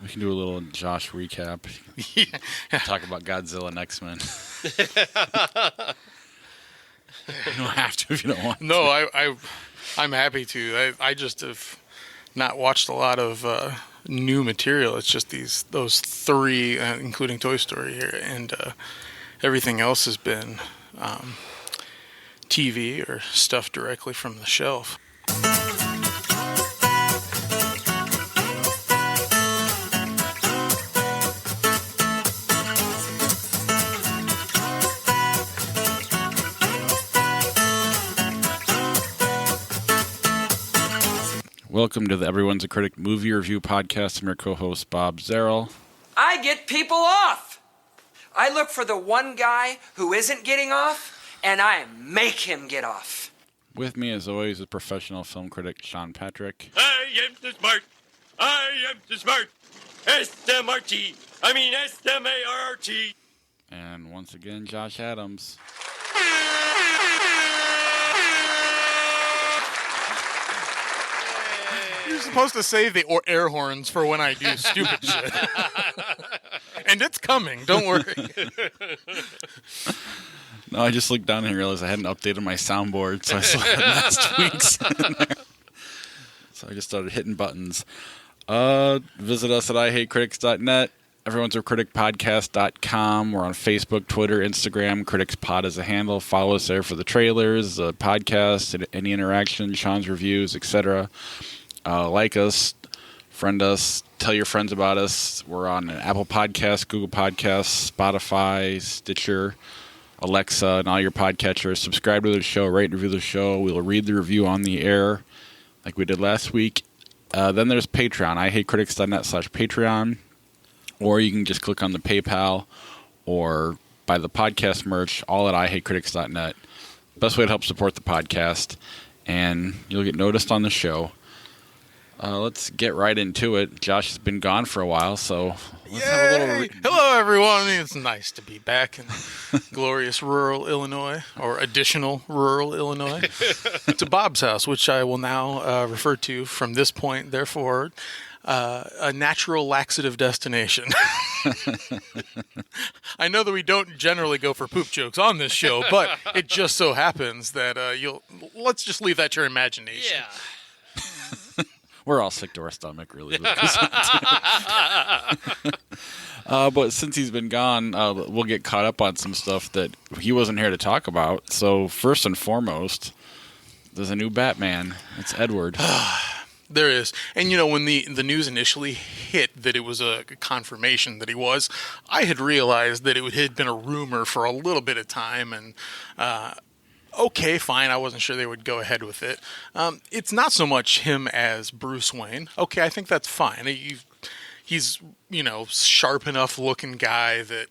We can do a little Josh recap. Yeah. Talk about Godzilla and X-Men. You don't have to if you don't want to. No, I'm happy to. I just have not watched a lot of new material. It's just those three, including Toy Story here, and everything else has been TV or stuff directly from the shelf. Welcome to the Everyone's a Critic movie review podcast. I'm your co-host, Bob Zarrell. I get people off. I look for the one guy who isn't getting off, and I make him get off. With me, as always, is professional film critic Sean Patrick. I am the smart. I am the smart. S-M-R-T. I mean S-M-A-R-R-T. And once again, Josh Adams. You're supposed to save the air horns for when I do stupid shit. And it's coming, don't worry. No, I just looked down and realized I hadn't updated my soundboard, so I still had last week's in there. So I just started hitting buttons. Visit us at IHateCritics.net. Everyone's a Critic Podcast.com. We're on Facebook, Twitter, Instagram. CriticsPod is a handle. Follow us there for the trailers, the podcast, any interaction, Sean's reviews, etc. Like us, friend us, tell your friends about us. We're on Apple Podcasts, Google Podcasts, Spotify, Stitcher, Alexa, and all your podcatchers. Subscribe to the show, rate and review the show. We'll read the review on the air like we did last week. Then there's Patreon, IHateCritics.net/Patreon. Or you can just click on the PayPal or buy the podcast merch, all at IHateCritics.net. Best way to help support the podcast, and you'll get noticed on the show. Let's get right into it. Josh has been gone for a while, so let's have a little... Hello, everyone. It's nice to be back in glorious rural Illinois, or additional rural Illinois, to Bob's house, which I will now refer to from this point, therefore, a natural laxative destination. I know that we don't generally go for poop jokes on this show, but it just so happens that let's just leave that to your imagination. Yeah. We're all sick to our stomach, really. But since he's been gone, we'll get caught up on some stuff that he wasn't here to talk about. So first and foremost, there's a new Batman. It's Edward. There is. And, you know, when the news initially hit that it was a confirmation that he was, I had realized that it had been a rumor for a little bit of time, and okay, fine. I wasn't sure they would go ahead with it. It's not so much him as Bruce Wayne. Okay, I think that's fine. He's, you know, sharp enough looking guy that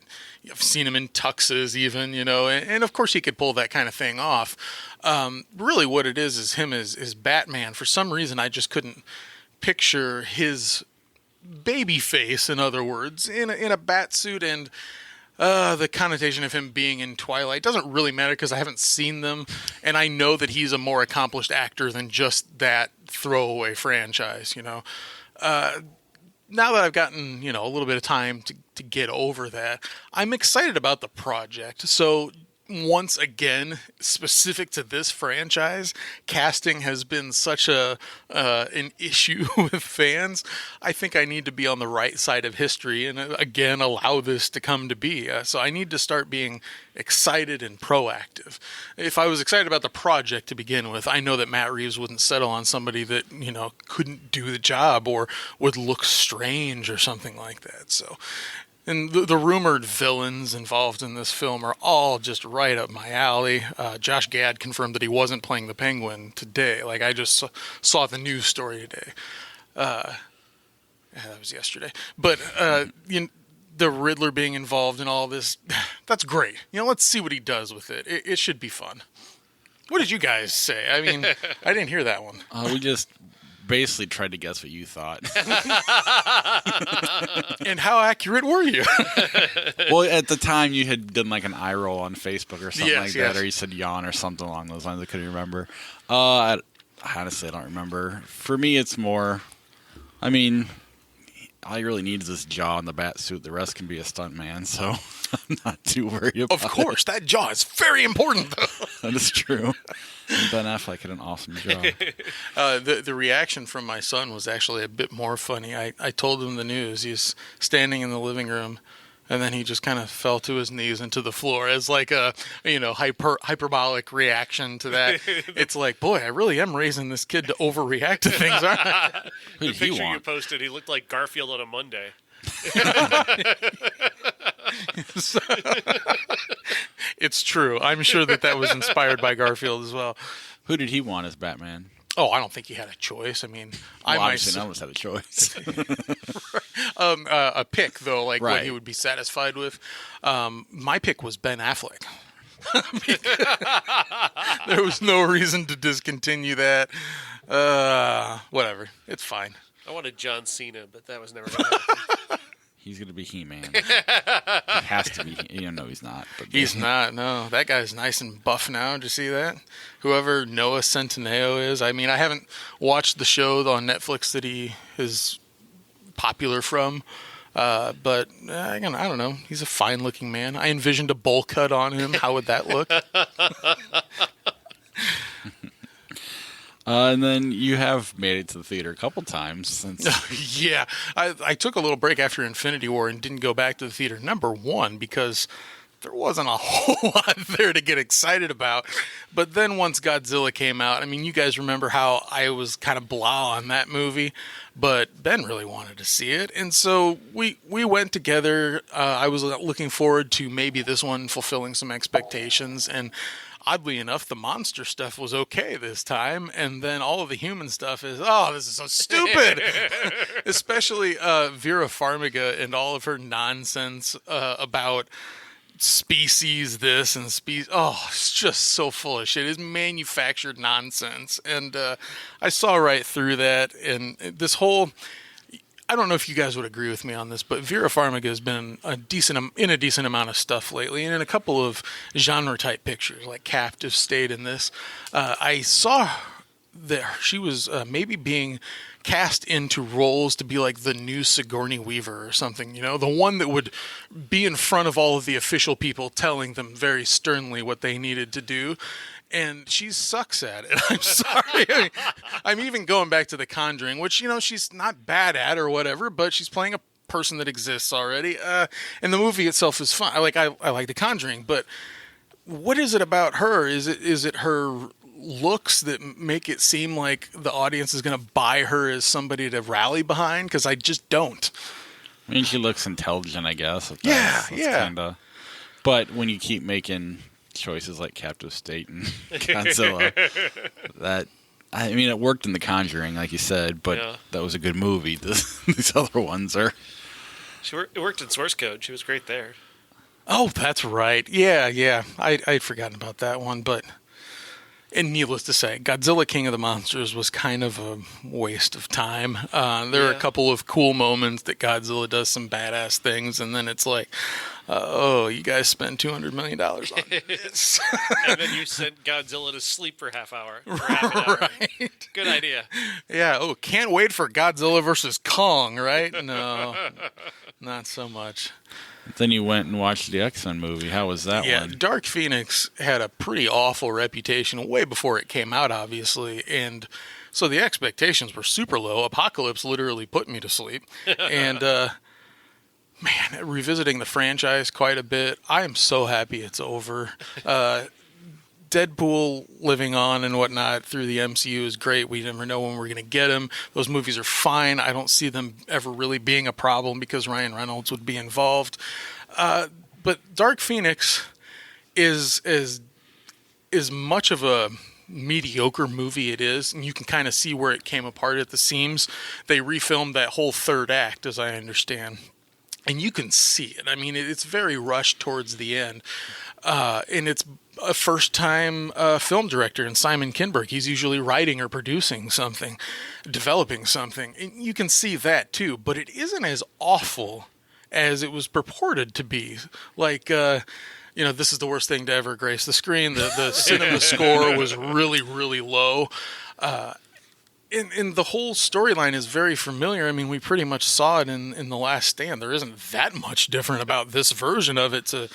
I've seen him in tuxes even, you know, and of course he could pull that kind of thing off. Really what it is him as Batman. For some reason, I just couldn't picture his baby face, in other words, in a bat suit, and the connotation of him being in Twilight doesn't really matter because I haven't seen them, and I know that he's a more accomplished actor than just that throwaway franchise, you know. Now that I've gotten, you know, a little bit of time to get over that, I'm excited about the project. So once again, specific to this franchise, casting has been such an issue with fans. I think I need to be on the right side of history and, again, allow this to come to be. So I need to start being excited and proactive. If I was excited about the project to begin with, I know that Matt Reeves wouldn't settle on somebody that, you know, couldn't do the job or would look strange or something like that. So... And the rumored villains involved in this film are all just right up my alley. Josh Gad confirmed that he wasn't playing the Penguin today. Like, I just saw the news story today. That was yesterday. But the Riddler being involved in all this, that's great. You know, let's see what he does with it. It should be fun. What did you guys say? I mean, I didn't hear that one. We just... basically tried to guess what you thought. And how accurate were you? Well, at the time you had done like an eye roll on Facebook or something Yes. that, or you said yawn or something along those lines. I couldn't remember. Honestly, I don't remember. For me, it's more, I mean, all he really needs is this jaw and the bat suit. The rest can be a stunt man, so I'm not too worried about it. Of course, that jaw is very important, though. That is true. And Ben Affleck had an awesome jaw. The reaction from my son was actually a bit more funny. I told him the news. He's standing in the living room, and then he just kind of fell to his knees into the floor as like a hyperbolic reaction to that. It's like, boy, I really am raising this kid to overreact to things, aren't I? Who The did he picture you want? posted, he looked like Garfield on a Monday. It's true. I'm sure that was inspired by Garfield as well. Who did he want as Batman? Oh, I don't think he had a choice. I mean, Well, I obviously none of us had a choice. a pick though, like what Right. he would be satisfied with. My pick was Ben Affleck. There was no reason to discontinue that. Whatever, it's fine. I wanted John Cena, but that was never going to happen. He's going to be He-Man. He has to be. No, he's not. But He's not. No, that guy's nice and buff now. Did you see that? Whoever Noah Centineo is. I mean, I haven't watched the show on Netflix that he is popular from. But I don't know. He's a fine-looking man. I envisioned a bowl cut on him. How would that look? And then you have made it to the theater a couple times since. Yeah. I took a little break after Infinity War and didn't go back to the theater. Number one, because there wasn't a whole lot there to get excited about. But then once Godzilla came out, I mean, you guys remember how I was kind of blah on that movie, but Ben really wanted to see it. And so we went together. I was looking forward to maybe this one fulfilling some expectations. And oddly enough, the monster stuff was okay this time. And then all of the human stuff is, this is so stupid. Especially Vera Farmiga and all of her nonsense about species this and species. Oh, it's just so full of shit. It's manufactured nonsense. And I saw right through that. And this whole, I don't know if you guys would agree with me on this, but Vera Farmiga has been in a decent amount of stuff lately, and in a couple of genre type pictures, like Captive stayed in this. I saw that she was maybe being cast into roles to be like the new Sigourney Weaver or something, the one that would be in front of all of the official people telling them very sternly what they needed to do. And she sucks at it. I'm sorry. I mean, I'm even going back to The Conjuring, which, she's not bad at or whatever, but she's playing a person that exists already. And the movie itself is fun. I like The Conjuring, but what is it about her? Is it her looks that make it seem like the audience is going to buy her as somebody to rally behind? Because I just don't. I mean, she looks intelligent, I guess. Yeah. Kinda, but when you keep making choices like Captive State and Godzilla, it worked in The Conjuring, like you said, but that was a good movie. These other ones are. It worked in Source Code. She was great there. Oh, that's right. Yeah. I'd forgotten about that one, but. And needless to say, Godzilla King of the Monsters was kind of a waste of time. There are a couple of cool moments that Godzilla does some badass things, and then it's like, you guys spent $200 million on this. And then you sent Godzilla to sleep for half an hour. Right. Good idea. Yeah. Can't wait for Godzilla versus Kong, right? No, not so much. Then you went and watched the X-Men movie. How was that one? Dark Phoenix had a pretty awful reputation way before it came out, obviously. And so the expectations were super low. Apocalypse literally put me to sleep. And, revisiting the franchise quite a bit. I am so happy it's over. Deadpool living on and whatnot through the MCU is great. We never know when we're going to get him. Those movies are fine. I don't see them ever really being a problem because Ryan Reynolds would be involved. But Dark Phoenix is much of a mediocre movie it is, and you can kind of see where it came apart at the seams. They refilmed that whole third act, as I understand. And you can see it. I mean, it's very rushed towards the end. And it's a first-time film director in Simon Kinberg. He's usually writing or producing something, developing something. And you can see that, too. But it isn't as awful as it was purported to be. Like, this is the worst thing to ever grace the screen. The cinema score was really, really low. And the whole storyline is very familiar. I mean, we pretty much saw it in The Last Stand. There isn't that much different about this version of it to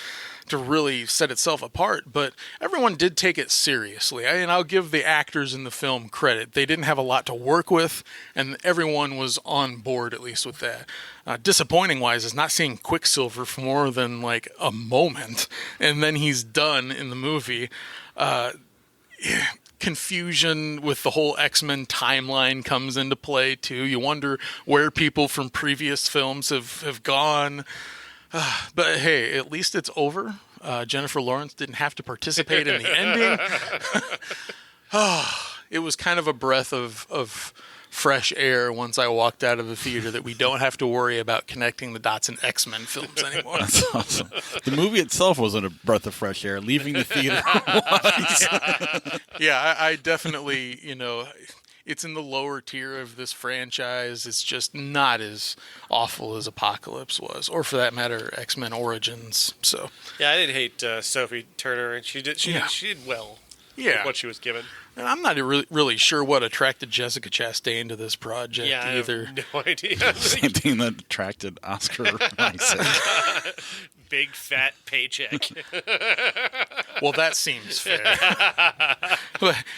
really set itself apart, but everyone did take it seriously. And I'll give the actors in the film credit. They didn't have a lot to work with, and everyone was on board, at least with that. Disappointing-wise is not seeing Quicksilver for more than, like, a moment, and then he's done in the movie. Confusion with the whole X-Men timeline comes into play, too. You wonder where people from previous films have gone. But hey, at least it's over. Jennifer Lawrence didn't have to participate in the ending. It was kind of a breath of fresh air once I walked out of the theater that we don't have to worry about connecting the dots in X-Men films anymore. That's awesome. The movie itself wasn't a breath of fresh air. Leaving the theater. Yeah, I definitely, it's in the lower tier of this franchise. It's just not as awful as Apocalypse was, or for that matter, X-Men Origins. So Yeah, I didn't hate Sophie Turner, and she did well. Yeah. With what she was given. And I'm not really sure what attracted Jessica Chastain to this project either. I have no idea. Same thing that attracted Oscar Isaac. Big fat paycheck. Well, that seems fair.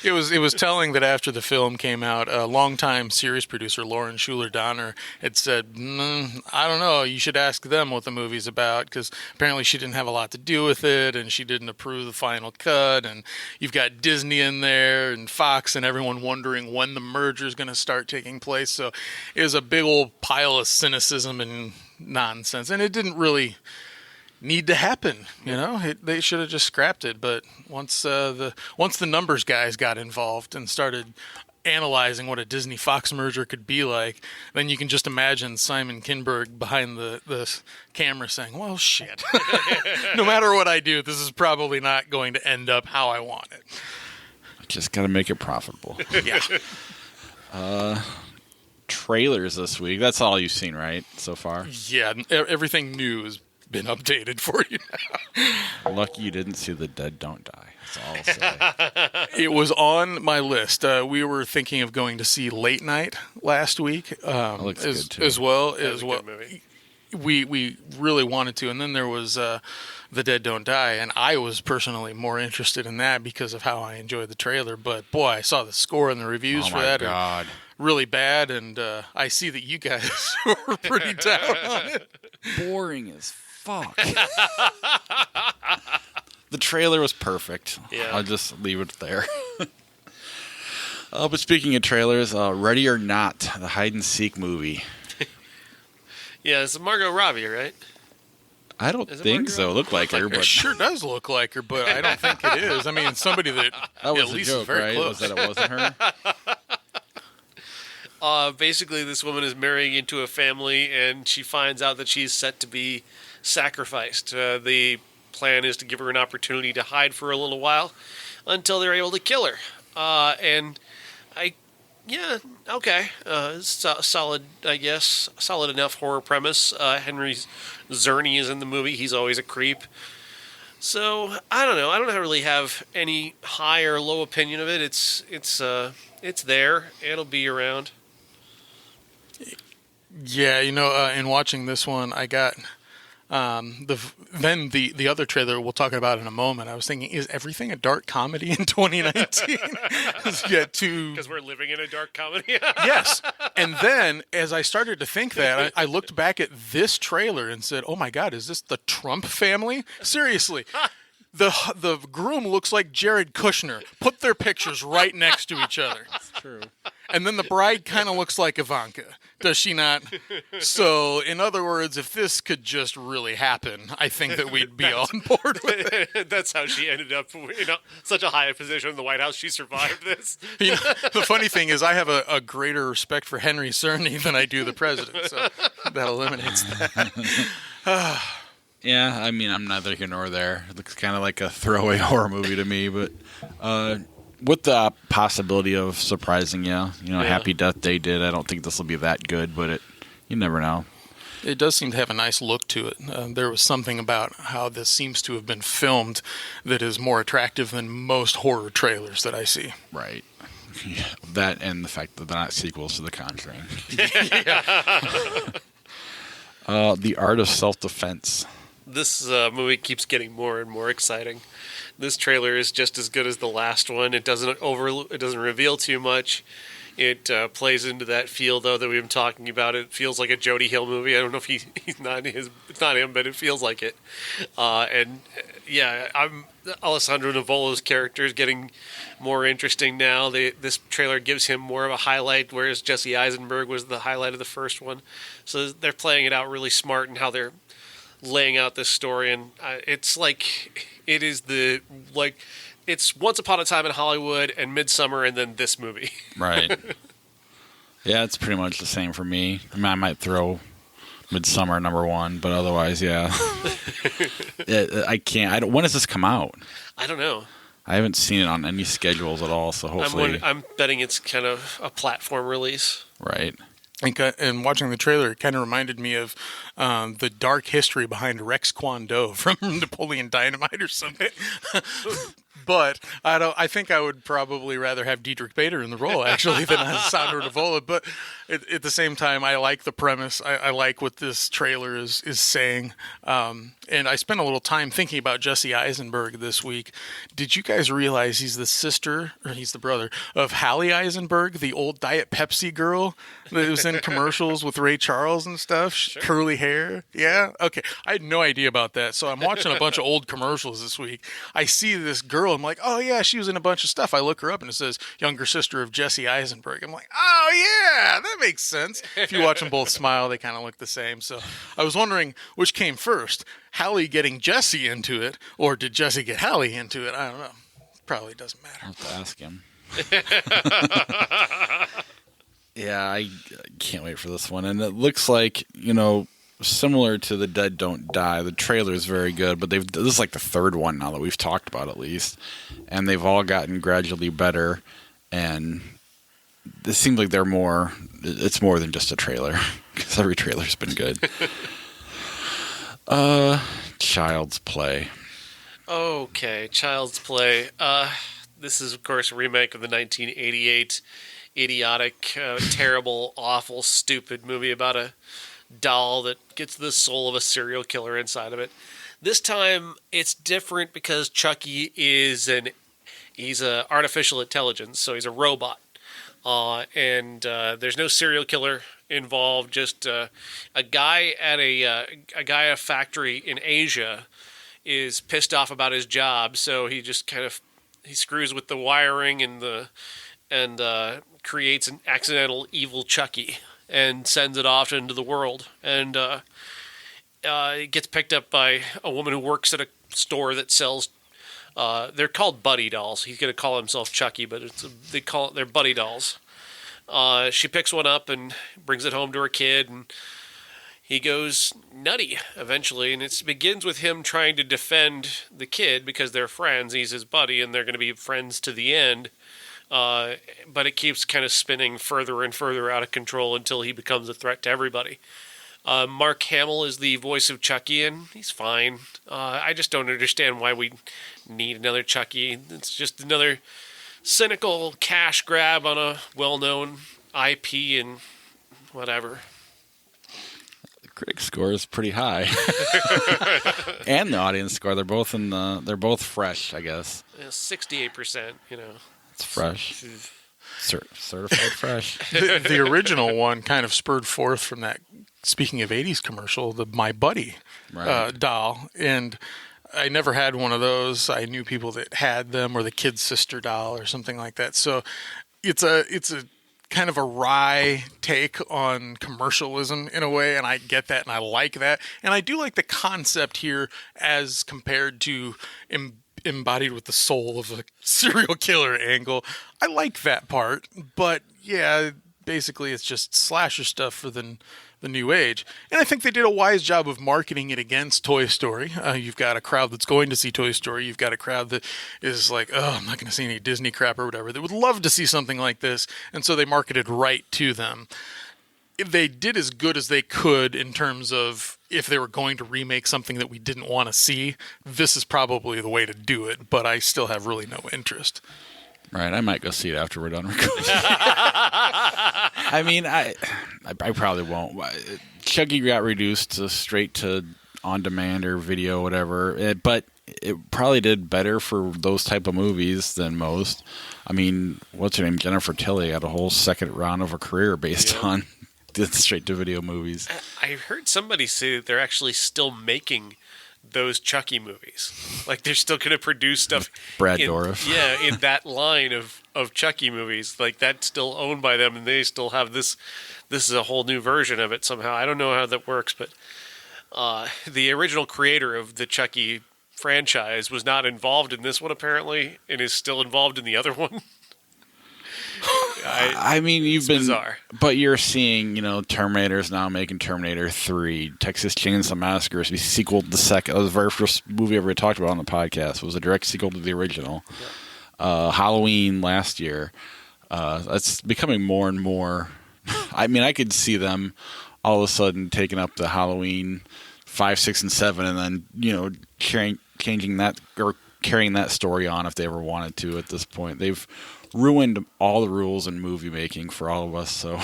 It was telling that after the film came out, a longtime series producer, Lauren Schuler Donner, had said, I don't know, you should ask them what the movie's about, because apparently she didn't have a lot to do with it, and she didn't approve the final cut, and you've got Disney in there, and Fox, and everyone wondering when the merger is going to start taking place. So it was a big old pile of cynicism and nonsense, and it didn't really need to happen, they should have just scrapped it. But once the numbers guys got involved and started analyzing what a Disney Fox merger could be like, then you can just imagine Simon Kinberg behind the camera saying, well, shit, no matter what I do, this is probably not going to end up how I want it. Just got to make it profitable. Yeah. Trailers this week. That's all you've seen, right, so far? Yeah, everything new has been updated for you now. Lucky you didn't see The Dead Don't Die. That's all I'll say. It was on my list. We were thinking of going to see Late Night last week, looks good too. as well. That was a good movie. We really wanted to, and then there was The Dead Don't Die, and I was personally more interested in that because of how I enjoyed the trailer. But boy, I saw the score and the reviews for that are really bad, and I see that you guys were pretty down on it. Boring as fuck. The trailer was perfect. Yeah. I'll just leave it there. But speaking of trailers, Ready or Not, the hide and seek movie. Yeah, it's Margot Robbie, right? I don't think so. It looked like her, It but sure does look like her, but I don't think it is. I mean, somebody that that was at a least joke, is very right? close. Was that it wasn't her? Basically, this woman is marrying into a family, and she finds out that she's set to be sacrificed. The plan is to give her an opportunity to hide for a little while until they're able to kill her. Solid, I guess. Solid enough horror premise. Henry Czerny is in the movie. He's always a creep. So, I don't know. I don't really have any high or low opinion of it. It's there. It'll be around. Yeah, in watching this one, I got the other trailer we'll talk about in a moment. I was thinking, is everything a dark comedy in 2019? Because we're living in a dark comedy. Yes. And then, as I started to think that, I looked back at this trailer and said, oh my God, is this the Trump family? Seriously. The groom looks like Jared Kushner. Put their pictures right next to each other. That's true. And then the bride kind of looks like Ivanka. Does she not? So, in other words, if this could just really happen, I think that we'd be on board with it. That's how she ended up, such a high position in the White House. She survived this. The funny thing is, I have a greater respect for Henry Czerny than I do the president. So that eliminates that. Yeah, I mean, I'm neither here nor there. It looks kind of like a throwaway horror movie to me, but with the possibility of surprising you, Happy Death Day did. I don't think this will be that good, but you never know. It does seem to have a nice look to it. There was something about how this seems to have been filmed that is more attractive than most horror trailers that I see. Right. That and the fact that they're not sequels to The Conjuring. The Art of Self-Defense. This movie keeps getting more and more exciting. This trailer is just as good as the last one. It doesn't reveal too much. It plays into that feel, though, that we've been talking about. It feels like a Jody Hill movie. I don't know if he's not his. It's not him, but it feels like it. Alessandro Nivola's character is getting more interesting now. This trailer gives him more of a highlight, whereas Jesse Eisenberg was the highlight of the first one. So they're playing it out really smart in how they're laying out this story, and it's like it is it's Once Upon a Time in Hollywood and Midsummer, and then this movie. Right. Yeah, it's pretty much the same for me. I mean, I might throw Midsummer #1, but otherwise, yeah. I can't. When does this come out? I don't know. I haven't seen it on any schedules at all, so hopefully. I'm betting it's kind of a platform release. Right. And watching the trailer, it kind of reminded me of the dark history behind Rex Kwon Do from Napoleon Dynamite or something. But I think I would probably rather have Diedrich Bader in the role, actually, than Alessandro Nivola. But at the same time, I like the premise. I like what this trailer is saying. And I spent a little time thinking about Jesse Eisenberg this week. Did you guys realize he's the brother of Hallie Eisenberg, the old Diet Pepsi girl that was in commercials with Ray Charles and stuff? Sure. Curly hair. Yeah? Okay. I had no idea about that. So I'm watching a bunch of old commercials this week. I see this girl. I'm like, oh, yeah, she was in a bunch of stuff. I look her up, and it says younger sister of Jesse Eisenberg. I'm like, oh, yeah, that makes sense. If you watch them both smile, they kind of look the same. So I was wondering which came first, Hallie getting Jesse into it, or did Jesse get Hallie into it? I don't know. Probably doesn't matter. I'll have to ask him. Yeah, I can't wait for this one. And it looks like, similar to The Dead Don't Die, the trailer is very good, but this is like the third one now that we've talked about, at least. And they've all gotten gradually better. And it seems like it's more than just a trailer, because every trailer's been good. Child's Play. Okay, Child's Play. This is, of course, a remake of the 1988 idiotic, terrible, awful, stupid movie about a doll that gets the soul of a serial killer inside of it. This time, it's different because Chucky he's an artificial intelligence, so he's a robot. And there's no serial killer involved, just a guy at a factory in Asia is pissed off about his job, so he just he screws with the wiring and creates an accidental evil Chucky and sends it off into the world. And it gets picked up by a woman who works at a store that sells. They're called buddy dolls. He's going to call himself Chucky, but they're buddy dolls. She picks one up and brings it home to her kid, and he goes nutty eventually. And it begins with him trying to defend the kid because they're friends. He's his buddy, and they're going to be friends to the end. But it keeps kind of spinning further and further out of control until he becomes a threat to everybody. Mark Hamill is the voice of Chucky, and he's fine. I just don't understand why we need another Chucky. It's just another cynical cash grab on a well-known IP and whatever. The critic score is pretty high, and the audience score. They're both fresh, I guess. 68%. It's fresh. Certified fresh. The original one kind of spurred forth from that, speaking of 80s commercial, the My Buddy doll. And I never had one of those. I knew people that had them, or the kid's sister doll or something like that. So it's a kind of a wry take on commercialism in a way, and I get that, and I like that. And I do like the concept here as compared to embodied with the soul of a serial killer angle. I like that part, but yeah, basically it's just slasher stuff for the new age. And I think they did a wise job of marketing it against Toy Story. You've got a crowd that's going to see Toy Story. You've got a crowd that is like, oh, I'm not going to see any Disney crap or whatever. They would love to see something like this. And so they marketed right to them. They did as good as they could in terms of if they were going to remake something that we didn't want to see, this is probably the way to do it, but I still have really no interest. Right, I might go see it after we're done recording. I mean, I probably won't. Chucky got reduced to straight to on-demand or video, whatever. But it probably did better for those type of movies than most. I mean, what's her name? Jennifer Tilly had a whole second round of a career based on straight-to-video movies. I heard somebody say that they're actually still making those Chucky movies. Like, they're still going to produce stuff. Brad Dourif. Yeah, in that line of Chucky movies. Like, that's still owned by them, and they still have this. This is a whole new version of it somehow. I don't know how that works, but the original creator of the Chucky franchise was not involved in this one, apparently, and is still involved in the other one. I mean, you've been bizarre. But you're seeing, Terminator's now making Terminator 3. Texas Chainsaw Massacre is a sequel to the second. That was the very first movie I ever talked about on the podcast. It was a direct sequel to the original. Yeah. Halloween last year. That's becoming more and more. I mean, I could see them all of a sudden taking up the Halloween 5, 6, and 7, and then changing that or carrying that story on if they ever wanted to. At this point, they've ruined all the rules in movie making for all of us. So,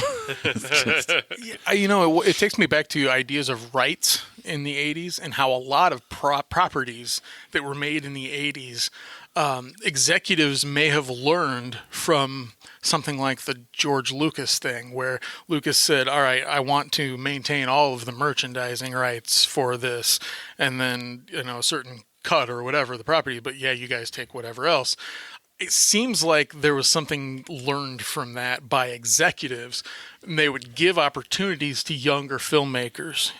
it takes me back to ideas of rights in the 80s and how a lot of properties that were made in the 80s, executives may have learned from something like the George Lucas thing, where Lucas said, all right, I want to maintain all of the merchandising rights for this, and then, a certain cut or whatever the property, but yeah, you guys take whatever else. It seems like there was something learned from that by executives, and they would give opportunities to younger filmmakers,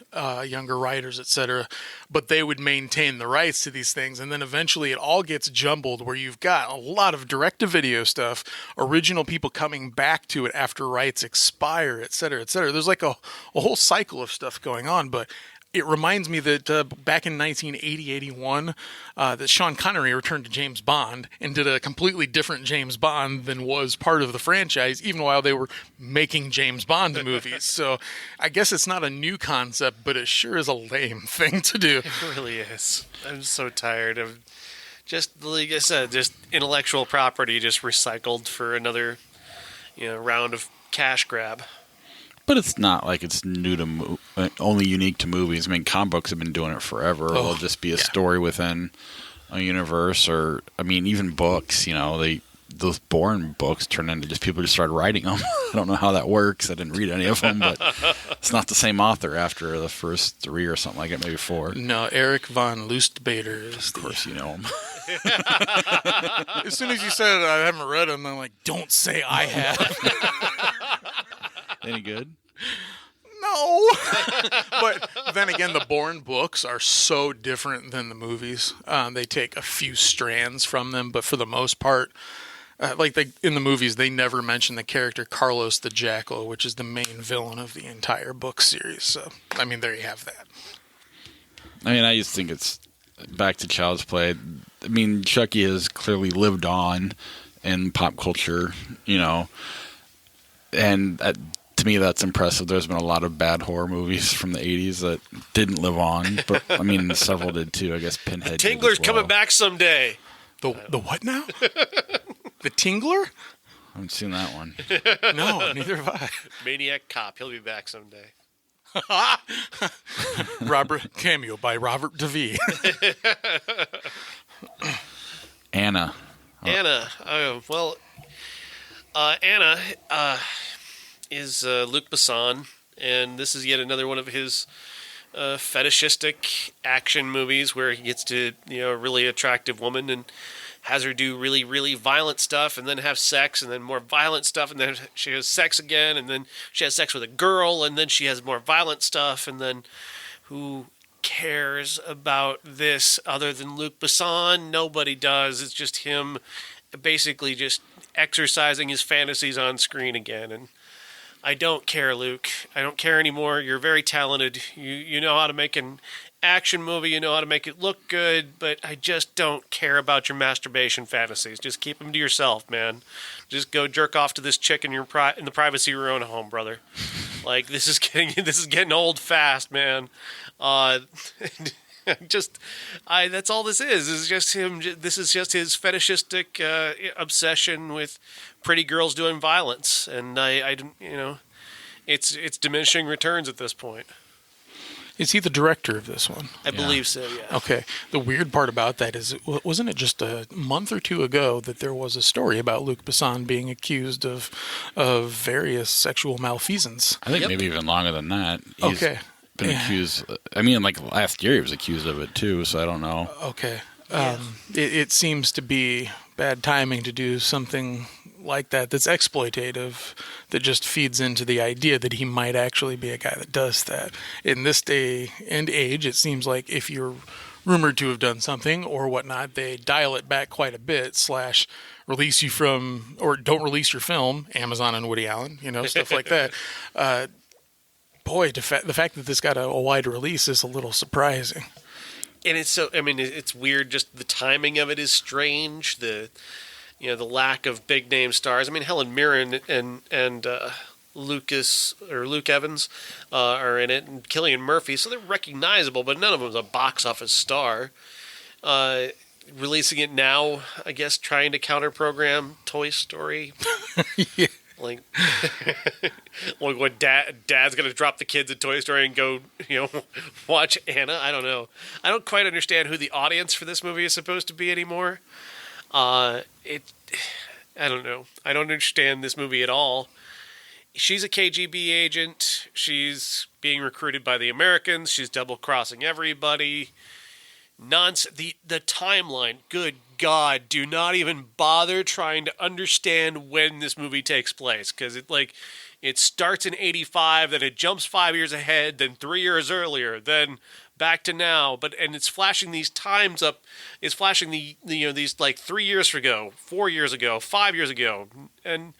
younger writers, etc., but they would maintain the rights to these things, and then eventually it all gets jumbled where you've got a lot of direct-to-video stuff, original people coming back to it after rights expire, etc., etc. There's like a whole cycle of stuff going on, but it reminds me that back in 1980-81, that Sean Connery returned to James Bond and did a completely different James Bond than was part of the franchise, even while they were making James Bond movies. So I guess it's not a new concept, but it sure is a lame thing to do. It really is. I'm so tired of just, like I said, just intellectual property just recycled for another round of cash grab. But it's not like it's new to only unique to movies. I mean, comic books have been doing it forever. It'll just be a story within a universe, or even books. Those Bourne books turn into just people just started writing them. I don't know how that works. I didn't read any of them, but it's not the same author after the first 3 or something like it, maybe 4. No, Eric von Lustbader is. Of course, you know him. As soon as you said I haven't read them, I'm like, don't say I have. Any good? No. But then again, the Bourne books are so different than the movies. They take a few strands from them, but for the most part, in the movies, they never mention the character Carlos the Jackal, which is the main villain of the entire book series. So, there you have that. I just think it's back to Child's Play. Chucky has clearly lived on in pop culture, and to me, that's impressive. There's been a lot of bad horror movies from the 80s that didn't live on, but several did too. I guess Pinhead. Tingler's coming back someday. The what now? The Tingler? I haven't seen that one. No, neither have I. Maniac Cop. He'll be back someday. Cameo by Robert DeVee. Anna. Anna. Anna is Luc Besson, and this is yet another one of his fetishistic action movies where he gets to, a really attractive woman and has her do really, really violent stuff and then have sex and then more violent stuff and then she has sex again and then she has sex with a girl and then she has more violent stuff and then who cares about this other than Luc Besson? Nobody does. It's just him basically just exercising his fantasies on screen again. And I don't care, Luke. I don't care anymore. You're very talented. You know how to make an action movie. You know how to make it look good. But I just don't care about your masturbation fantasies. Just keep them to yourself, man. Just go jerk off to this chick in in the privacy of your own home, brother. Like this is getting old fast, man. That's all this is. Is just him. This is just his fetishistic obsession with pretty girls doing violence, and it's diminishing returns at this point. Is he the director of this one? I believe so, yeah. Okay. The weird part about that is, wasn't it just a month or two ago that there was a story about Luc Besson being accused of various sexual malfeasance? I think maybe even longer than that. He's been accused. I mean, like last year he was accused of it too, so I don't know. Okay. It seems to be bad timing to do something like that's exploitative, that just feeds into the idea that he might actually be a guy that does that. In this day and age, it seems like if you're rumored to have done something or whatnot, they dial it back quite a bit, / release you from, or don't release your film, Amazon and Woody Allen, stuff like that. The fact that this got a wide release is a little surprising. And it's weird. Just the timing of it is strange. The lack of big name stars. I mean, Helen Mirren and Luke Evans are in it, and Cillian Murphy, so they're recognizable, but none of them's a box office star. Releasing it now, I guess, trying to counter program Toy Story. Yeah. Like what dad's gonna drop the kids at Toy Story and go, watch Anna. I don't know. I don't quite understand who the audience for this movie is supposed to be anymore. I don't know. I don't understand this movie at all. She's a KGB agent. She's being recruited by the Americans. She's double-crossing everybody. The timeline, good God, do not even bother trying to understand when this movie takes place, because it starts in 85, then it jumps 5 years ahead, then 3 years earlier, then back to now, and it's flashing these times up. It's flashing these like 3 years ago, 4 years ago, 5 years ago, and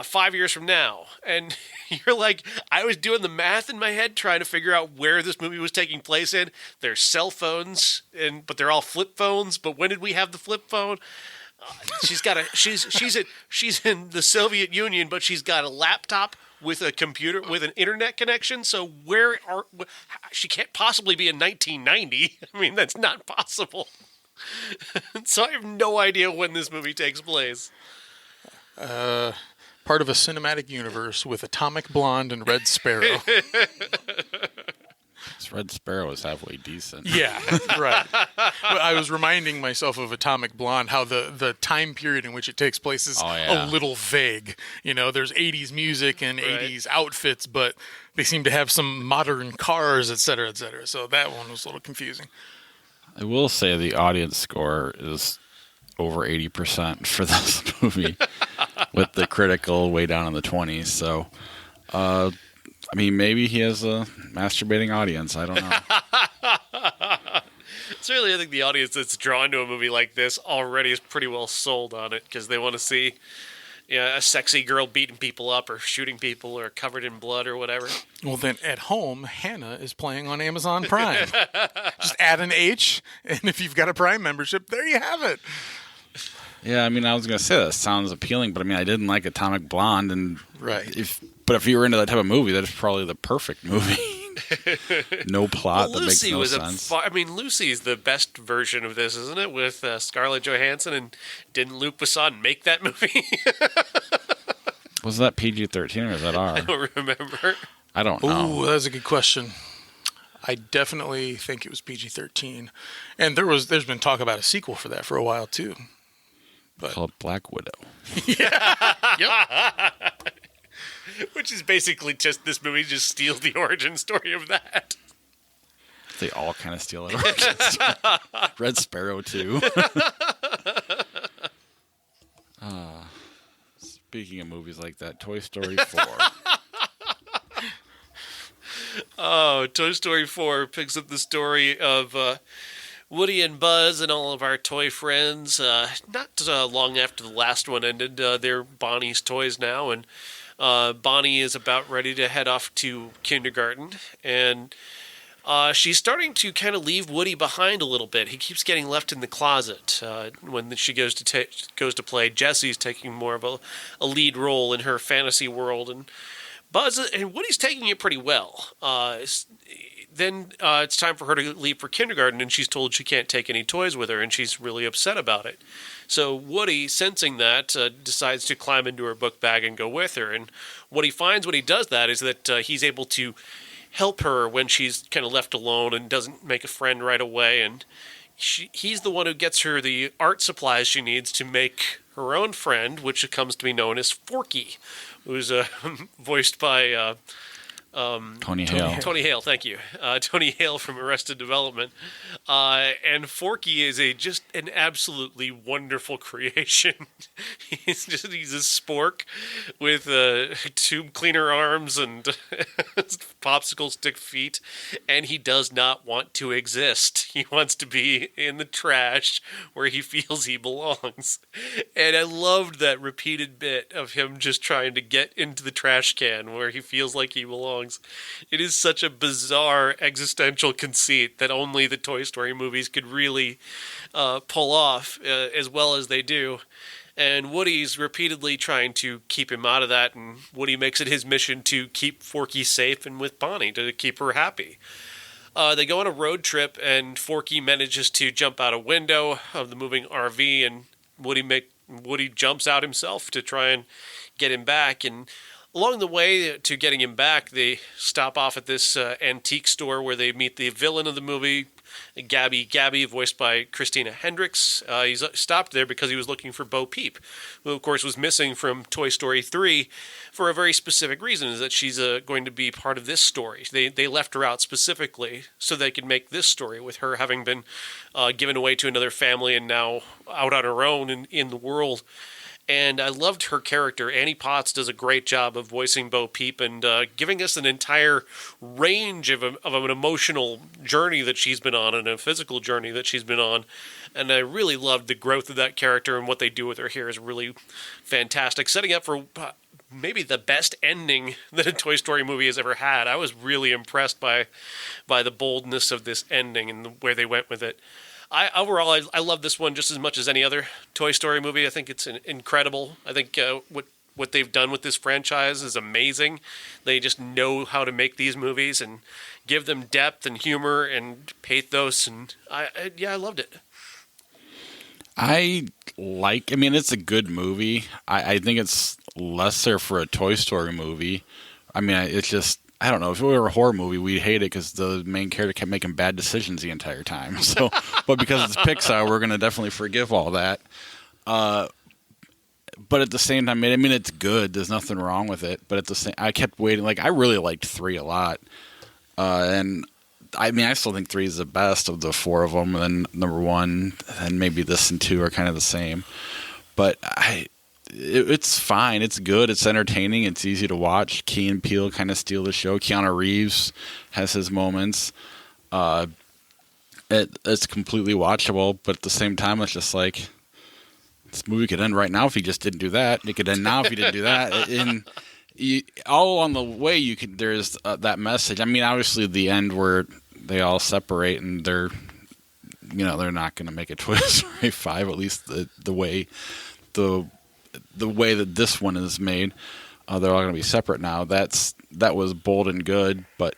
5 years from now. And you're like, I was doing the math in my head trying to figure out where this movie was taking place in. There's cell phones, but they're all flip phones. But when did we have the flip phone? She's in the Soviet Union, but she's got a laptop with a computer with an internet connection. So she can't possibly be in 1990. I mean, that's not possible. So I have no idea when this movie takes place. Part of a cinematic universe with Atomic Blonde and Red Sparrow. This Red Sparrow is halfway decent. Yeah, right. But I was reminding myself of Atomic Blonde, how the time period in which it takes place is a little vague. There's 80s music and 80s outfits, but they seem to have some modern cars, et cetera, et cetera. So that one was a little confusing. I will say the audience score is over 80% for this movie, with the critical way down in the 20s. So, I mean, maybe he has a masturbating audience. I don't know. Certainly, I think the audience that's drawn to a movie like this already is pretty well sold on it, because they want to see a sexy girl beating people up or shooting people or covered in blood or whatever. Well, then at home, Hannah is playing on Amazon Prime. Just add an H, and if you've got a Prime membership, there you have it. Yeah, I mean, I was going to say that sounds appealing, but I mean, I didn't like Atomic Blonde, and but if you were into that type of movie, that's probably the perfect movie. No plot that makes no sense. Lucy's the best version of this, isn't it? With Scarlett Johansson, and didn't Luc Besson make that movie? Was that PG-13 or is that R? I don't remember. I don't know. Ooh, that's a good question. I definitely think it was PG-13, and there's been talk about a sequel for that for a while too. Called Black Widow. Yeah. Yep. Which is basically just this movie just steals the origin story of that. They all kind of steal it. Red Sparrow too. Speaking of movies like that, Toy Story 4. Oh, Toy Story 4 picks up the story of Woody and Buzz and all of our toy friends. Not long after the last one ended, they're Bonnie's toys now, and Bonnie is about ready to head off to kindergarten, and she's starting to kind of leave Woody behind a little bit. He keeps getting left in the closet. When she goes to play, Jessie's taking more of a lead role in her fantasy world, and Buzz and Woody's taking it pretty well. then it's time for her to leave for kindergarten, and she's told she can't take any toys with her, and she's really upset about it. So Woody, sensing that, decides to climb into her book bag and go with her. And what he finds when he does that is that he's able to help her when she's kind of left alone and doesn't make a friend right away. And he's the one who gets her the art supplies she needs to make her own friend, which comes to be known as Forky, who's voiced by Tony Hale. Tony Hale, thank you. Tony Hale from Arrested Development. And Forky is just an absolutely wonderful creation. He's a spork with tube cleaner arms and popsicle stick feet, and he does not want to exist. He wants to be in the trash where he feels he belongs. And I loved that repeated bit of him just trying to get into the trash can where he feels like he belongs. It is such a bizarre existential conceit that only the Toy Story movies could really pull off as well as they do. And Woody's repeatedly trying to keep him out of that, and Woody makes it his mission to keep Forky safe and with Bonnie to keep her happy. They go on a road trip, and Forky manages to jump out a window of the moving RV, and Woody jumps out himself to try and get him back. And along the way to getting him back, they stop off at this antique store where they meet the villain of the movie, Gabby, voiced by Christina Hendricks. He's stopped there because he was looking for Bo Peep, who, of course, was missing from Toy Story 3 for a very specific reason, is that she's going to be part of this story. They left her out specifically so they could make this story with her having been given away to another family and now out on her own in the world. And I loved her character. Annie Potts does a great job of voicing Bo Peep and giving us an entire range of an emotional journey that she's been on and a physical journey that she's been on. And I really loved the growth of that character, and what they do with her here is really fantastic, setting up for maybe the best ending that a Toy Story movie has ever had. I was really impressed by the boldness of this ending and where they went with it. Overall, I love this one just as much as any other Toy Story movie. I think it's incredible. I think what they've done with this franchise is amazing. They just know how to make these movies and give them depth and humor and pathos. And I loved it. It's a good movie. I think it's lesser for a Toy Story movie. I mean, it's just, I don't know. If it were a horror movie, we'd hate it because the main character kept making bad decisions the entire time. So, but because it's Pixar, we're going to definitely forgive all that. But at the same time, I mean, it's good. There's nothing wrong with it. But at the same, I kept waiting. Like, I really liked 3 a lot. And I mean, I still think 3 is the best of the 4 of them. And then number 1, and maybe this and 2 are kind of the same. But it's fine. It's good. It's entertaining. It's easy to watch. Key and Peele kind of steal the show. Keanu Reeves has his moments. It's completely watchable, but at the same time, it's just like, this movie could end right now if he just didn't do that. It could end now if he didn't do that. And all on the way, there's that message. I mean, obviously, the end where they all separate and they're not going to make a Toy Story 5. At least the way that this one is made, they're all going to be separate now. That was bold and good, but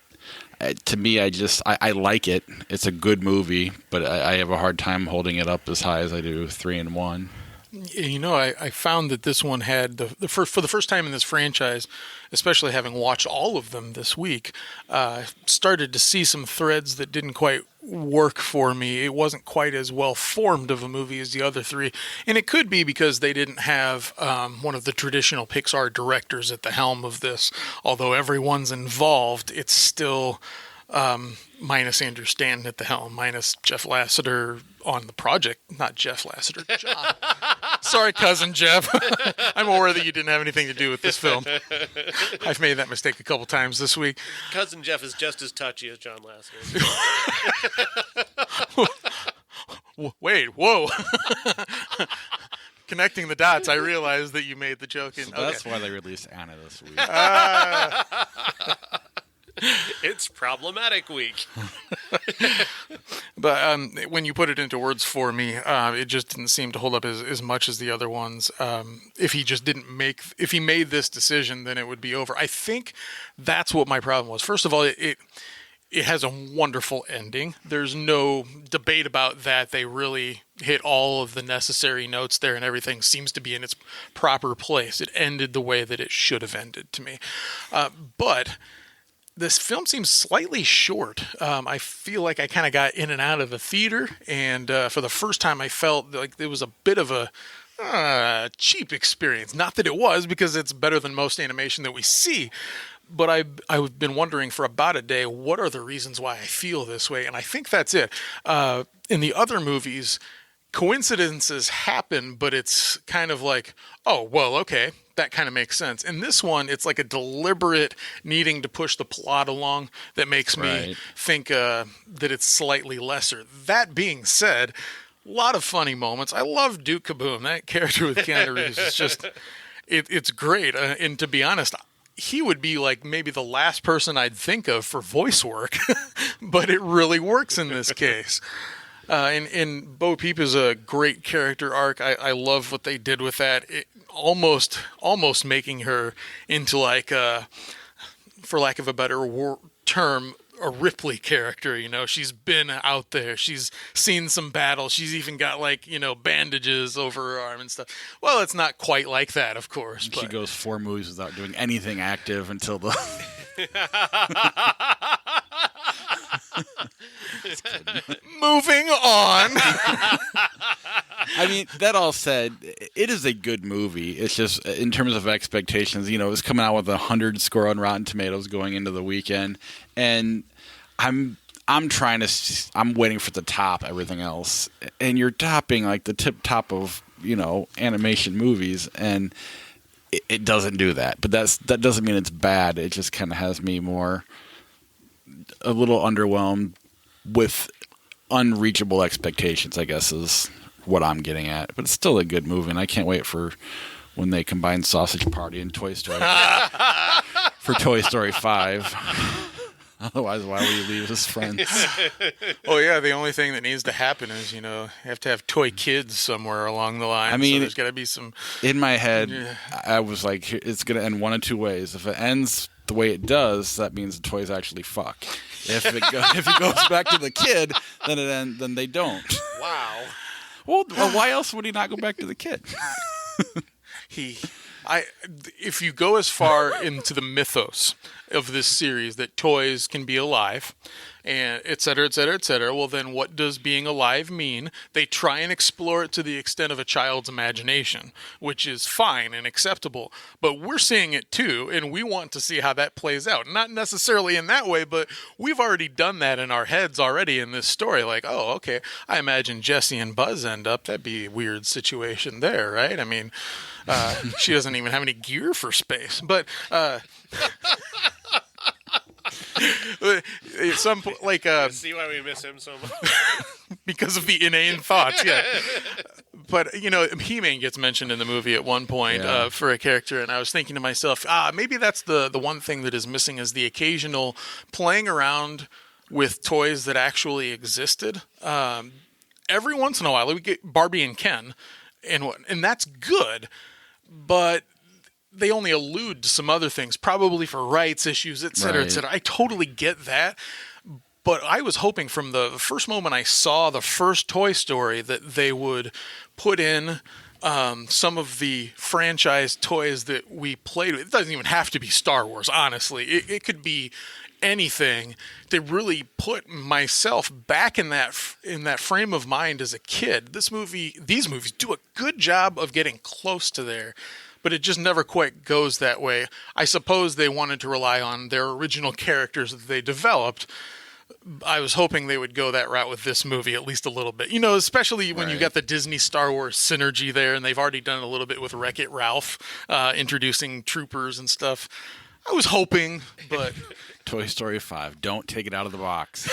to me, I like it. It's a good movie, but I have a hard time holding it up as high as I do 3 and 1. I found that this one had for the first time in this franchise, especially having watched all of them this week, started to see some threads that didn't quite work for me. It wasn't quite as well formed of a movie as the other 3, and it could be because they didn't have one of the traditional Pixar directors at the helm of this. Although everyone's involved, it's still minus Andrew Stanton at the helm, minus Jeff Lasseter on the project. Not Jeff Lasseter, John. Sorry, cousin Jeff. I'm aware that you didn't have anything to do with this film. I've made that mistake a couple times this week. Cousin Jeff is just as touchy as John Lasseter. Wait, whoa. Connecting the dots, I realized that you made the joke. So that's why they released Anna this week. It's problematic week. But when you put it into words for me, it just didn't seem to hold up as much as the other ones. If he made this decision, then it would be over. I think that's what my problem was. First of all, it has a wonderful ending. There's no debate about that. They really hit all of the necessary notes there, and everything seems to be in its proper place. It ended the way that it should have ended to me. But this film seems slightly short. I feel like I kind of got in and out of the theater, and for the first time I felt like there was a bit of a cheap experience. Not that it was, because it's better than most animation that we see. But I've been wondering for about a day, what are the reasons why I feel this way? And I think that's it. In the other movies, coincidences happen, but it's kind of like, oh, well, okay, that kind of makes sense. In this one, it's like a deliberate needing to push the plot along that makes me think that it's slightly lesser. That being said, a lot of funny moments. I love Duke Kaboom. That character with Keanu Reeves is just, it's great. And to be honest, he would be like maybe the last person I'd think of for voice work, but it really works in this case. And Bo Peep is a great character arc. I love what they did with that. It, almost making her into like, for lack of a better term, a Ripley character. You know, she's been out there. She's seen some battle. She's even got like, you know, bandages over her arm and stuff. Well, it's not quite like that, of course. She goes 4 movies without doing anything active until the... Moving on. I mean, that all said, it is a good movie. It's just, in terms of expectations, you know, it was coming out with 100 score on Rotten Tomatoes going into the weekend, and I'm waiting for the top everything else, and you're topping like the tip top of, you know, animation movies, and it doesn't do that. But that doesn't mean it's bad. It just kind of has me a little underwhelmed with unreachable expectations, I guess, is what I'm getting at. But it's still a good movie, and I can't wait for when they combine Sausage Party and Toy Story for Toy Story 5. Otherwise, why would you leave as friends? Oh, yeah, the only thing that needs to happen is, you know, you have to have toy kids somewhere along the line. I mean, so there's got to be some... In my head, I was like, it's going to end one of two ways. If it ends the way it does, that means the toys actually fuck. If it goes back to the kid, then they don't. Wow. Well, why else would he not go back to the kid? If you go as far into the mythos of this series that toys can be alive, and et cetera, et cetera, et cetera, well, then what does being alive mean? They try and explore it to the extent of a child's imagination, which is fine and acceptable. But we're seeing it too, and we want to see how that plays out. Not necessarily in that way, but we've already done that in our heads already in this story. Like, oh, okay, I imagine Jessie and Buzz end up. That'd be a weird situation there, right? I mean, she doesn't even have any gear for space. But... some like see why we miss him so much because of the inane thoughts, yeah. But you know, He-Man gets mentioned in the movie at one point for a character, and I was thinking to myself, maybe that's the one thing that is missing is the occasional playing around with toys that actually existed. Every once in a while, we get Barbie and Ken, and that's good, but they only allude to some other things, probably for rights issues, et cetera, et cetera. I totally get that. But I was hoping from the first moment I saw the first Toy Story that they would put in some of the franchise toys that we played with. It doesn't even have to be Star Wars, honestly. It could be anything to really put myself back in that frame of mind as a kid. These movies do a good job of getting close to there. But it just never quite goes that way. I suppose they wanted to rely on their original characters that they developed. I was hoping they would go that route with this movie at least a little bit. You know, especially when you got the Disney Star Wars synergy there, and they've already done a little bit with Wreck-It Ralph, introducing troopers and stuff. I was hoping, but... Toy Story 5, don't take it out of the box.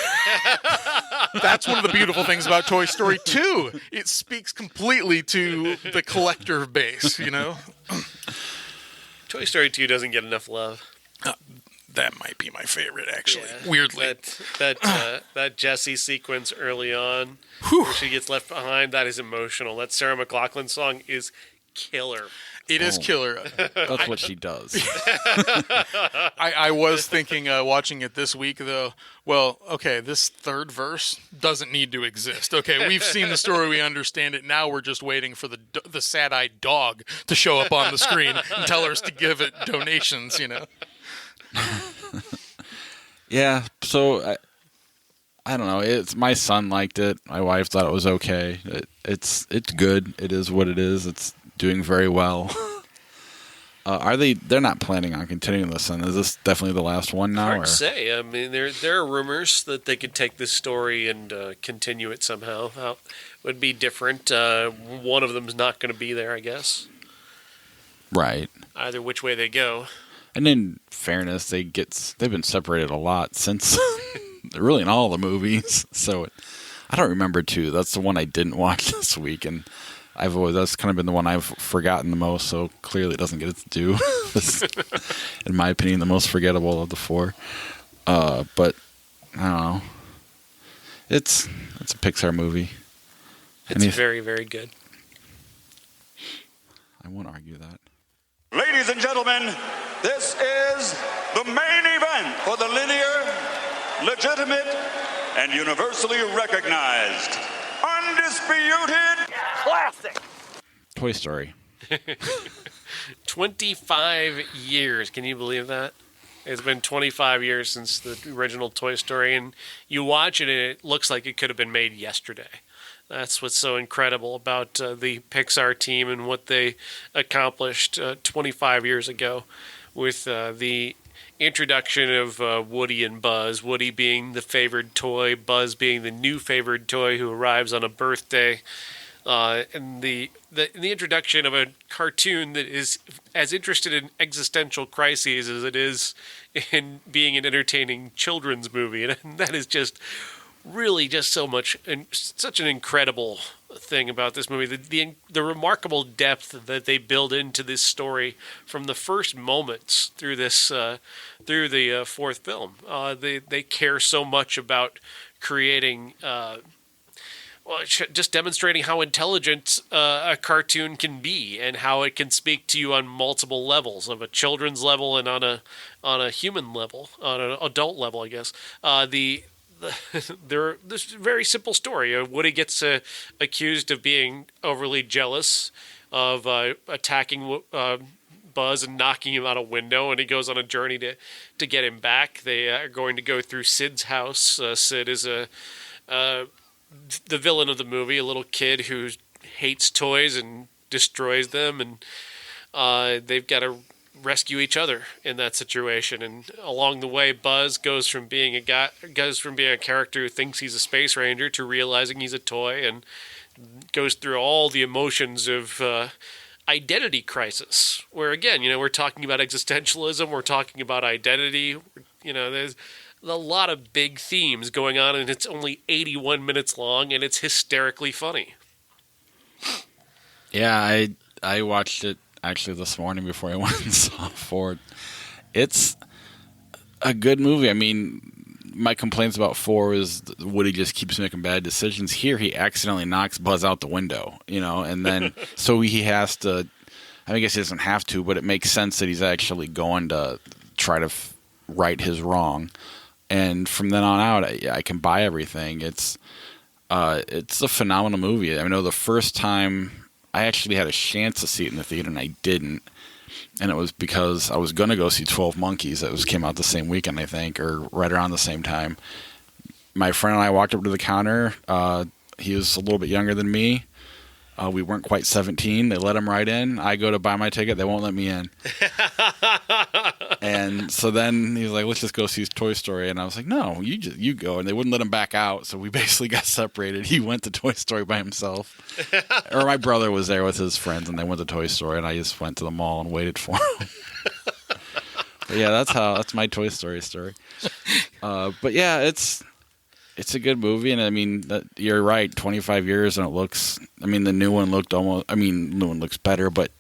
That's one of the beautiful things about Toy Story 2. It speaks completely to the collector base, you know? Toy Story 2 doesn't get enough love. That might be my favorite, actually. Yeah, weirdly. That Jessie sequence early on, where she gets left behind, that is emotional. That Sarah McLachlan song is killer. It is killer. That's what she does. I was thinking, watching it this week, though, well, okay, this third verse doesn't need to exist. Okay, we've seen the story, we understand it. Now we're just waiting for the sad-eyed dog to show up on the screen and tell us to give it donations, you know? Yeah, so I don't know. It's my son liked it. My wife thought it was okay. It's good. It is what it is. It's doing very well. They're not planning on continuing this, and is this definitely the last one now? Hard to say. I mean, there are rumors that they could take this story and continue it somehow. It would be different. One of them is not going to be there, I guess. Right. Either which way they go. And in fairness, they've been separated a lot since, really in all the movies. So I don't remember too. That's the one I didn't watch this week, and that's kind of been the one I've forgotten the most, so clearly it doesn't get its due. It's, in my opinion, the most forgettable of the four. But I don't know. It's a Pixar movie. It's very, very good. I won't argue that. Ladies and gentlemen, this is the main event for the linear, legitimate, and universally recognized Undisputed Classic. Toy Story. 25 years. Can you believe that? It's been 25 years since the original Toy Story, and you watch it and it looks like it could have been made yesterday. That's what's so incredible about the Pixar team and what they accomplished 25 years ago with the introduction of Woody and Buzz. Woody being the favored toy, Buzz being the new favored toy who arrives on a birthday. And the introduction of a cartoon that is as interested in existential crises as it is in being an entertaining children's movie. And that is just really just so much and such an incredible thing about this movie. The remarkable depth that they build into this story from the first moments through this through the fourth film. They care so much about creating. Just demonstrating how intelligent a cartoon can be and how it can speak to you on multiple levels, of a children's level and on a human level, on an adult level, I guess. This very simple story. Woody gets accused of being overly jealous, of attacking Buzz and knocking him out a window, and he goes on a journey to get him back. They are going to go through Sid's house. Sid is the villain of the movie, a little kid who hates toys and destroys them, and they've got to rescue each other in that situation. And along the way, Buzz goes from being a character who thinks he's a space ranger to realizing he's a toy, and goes through all the emotions of identity crisis. Where again, we're talking about existentialism, we're talking about identity. There's a lot of big themes going on, and it's only 81 minutes long, and it's hysterically funny. Yeah, I watched it actually this morning before I went and saw Ford. It's a good movie. I mean, my complaints about 4 is Woody just keeps making bad decisions. Here, he accidentally knocks Buzz out the window, and then so he has to. I guess he doesn't have to, but it makes sense that he's actually going to try to right his wrong. And from then on out, I can buy everything. It's a phenomenal movie. I know the first time I actually had a chance to see it in the theater, and I didn't. And it was because I was going to go see 12 Monkeys. That came out the same weekend, I think, or right around the same time. My friend and I walked up to the counter. He was a little bit younger than me. We weren't quite 17. They let him right in. I go to buy my ticket. They won't let me in. And so then he was like, let's just go see Toy Story. And I was like, no, you go. And they wouldn't let him back out. So we basically got separated. He went to Toy Story by himself. Or my brother was there with his friends, and they went to Toy Story. And I just went to the mall and waited for him. But yeah, that's my Toy Story story. But yeah, it's a good movie, and I mean, you're right. 25 years, and it looks. I mean, the new one looked almost. I mean, the new one looks better, but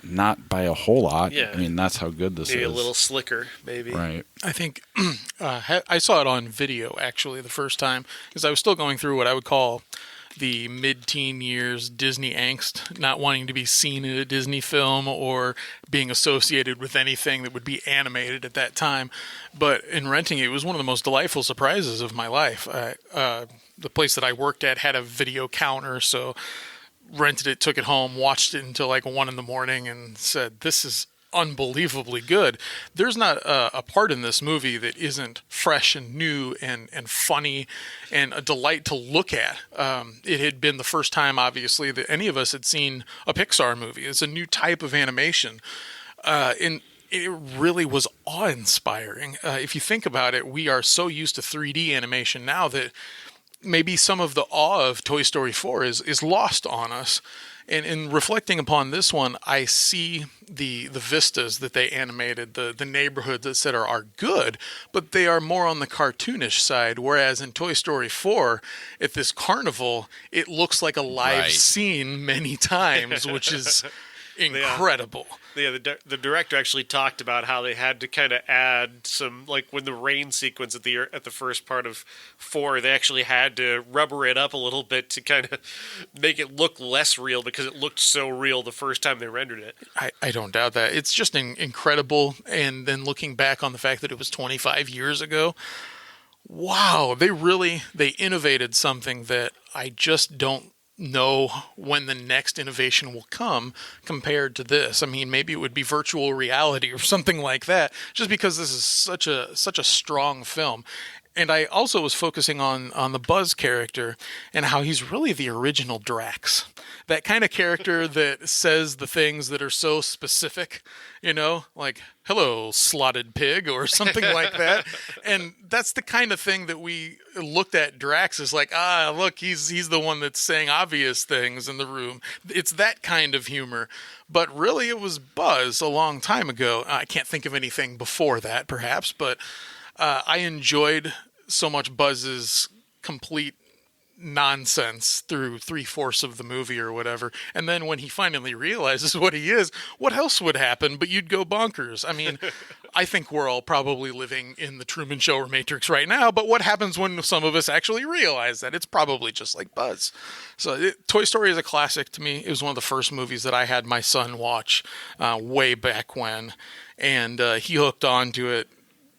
not by a whole lot. Yeah. I mean, that's how good this maybe is. A little slicker, maybe. Right. I think I saw it on video actually the first time, because I was still going through what I would call, the mid-teen years Disney angst, not wanting to be seen in a Disney film or being associated with anything that would be animated at that time. But in renting it was one of the most delightful surprises of my life. The place that I worked at had a video counter, so rented it, took it home, watched it until like 1 a.m. and said, this is unbelievably good. There's not a part in this movie that isn't fresh and new and funny and a delight to look at. It had been the first time, obviously, that any of us had seen a Pixar movie. It's a new type of animation. And it really was awe-inspiring. If you think about it, we are so used to 3D animation now that maybe some of the awe of Toy Story 4 is lost on us. And in reflecting upon this one, I see the vistas that they animated, the neighborhoods, etc., are good, but they are more on the cartoonish side. Whereas in Toy Story 4, at this carnival, it looks like a live scene many times, which is incredible. Yeah, the director actually talked about how they had to kind of add some, like when the rain sequence at the first part of 4, they actually had to rubber it up a little bit to kind of make it look less real because it looked so real the first time they rendered it. I don't doubt that. It's just incredible. And then looking back on the fact that it was 25 years ago, wow, they innovated something that I just don't know when the next innovation will come compared to this. I mean, maybe it would be virtual reality or something like that, just because this is such a strong film. And I also was focusing on the Buzz character and how he's really the original Drax. That kind of character that says the things that are so specific, like, hello, slotted pig, or something like that. And that's the kind of thing that we looked at Drax as like, look, he's the one that's saying obvious things in the room. It's that kind of humor. But really, it was Buzz a long time ago. I can't think of anything before that, perhaps, but I enjoyed so much Buzz's complete nonsense through 3/4 of the movie or whatever. And then when he finally realizes what he is, what else would happen but you'd go bonkers? I mean, I think we're all probably living in the Truman Show or Matrix right now, but what happens when some of us actually realize that? It's probably just like Buzz. So Toy Story is a classic to me. It was one of the first movies that I had my son watch way back when, and he hooked on to it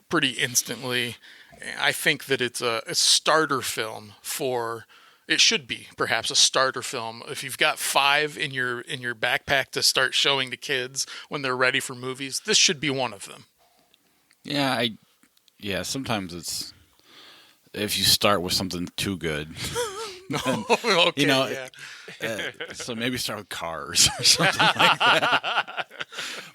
pretty instantly. I think that it's a starter film it should be perhaps a starter film. If you've got 5 in your backpack to start showing to kids when they're ready for movies, this should be one of them. Yeah, sometimes it's, if you start with something too good, then, Okay, so maybe start with Cars or something like that.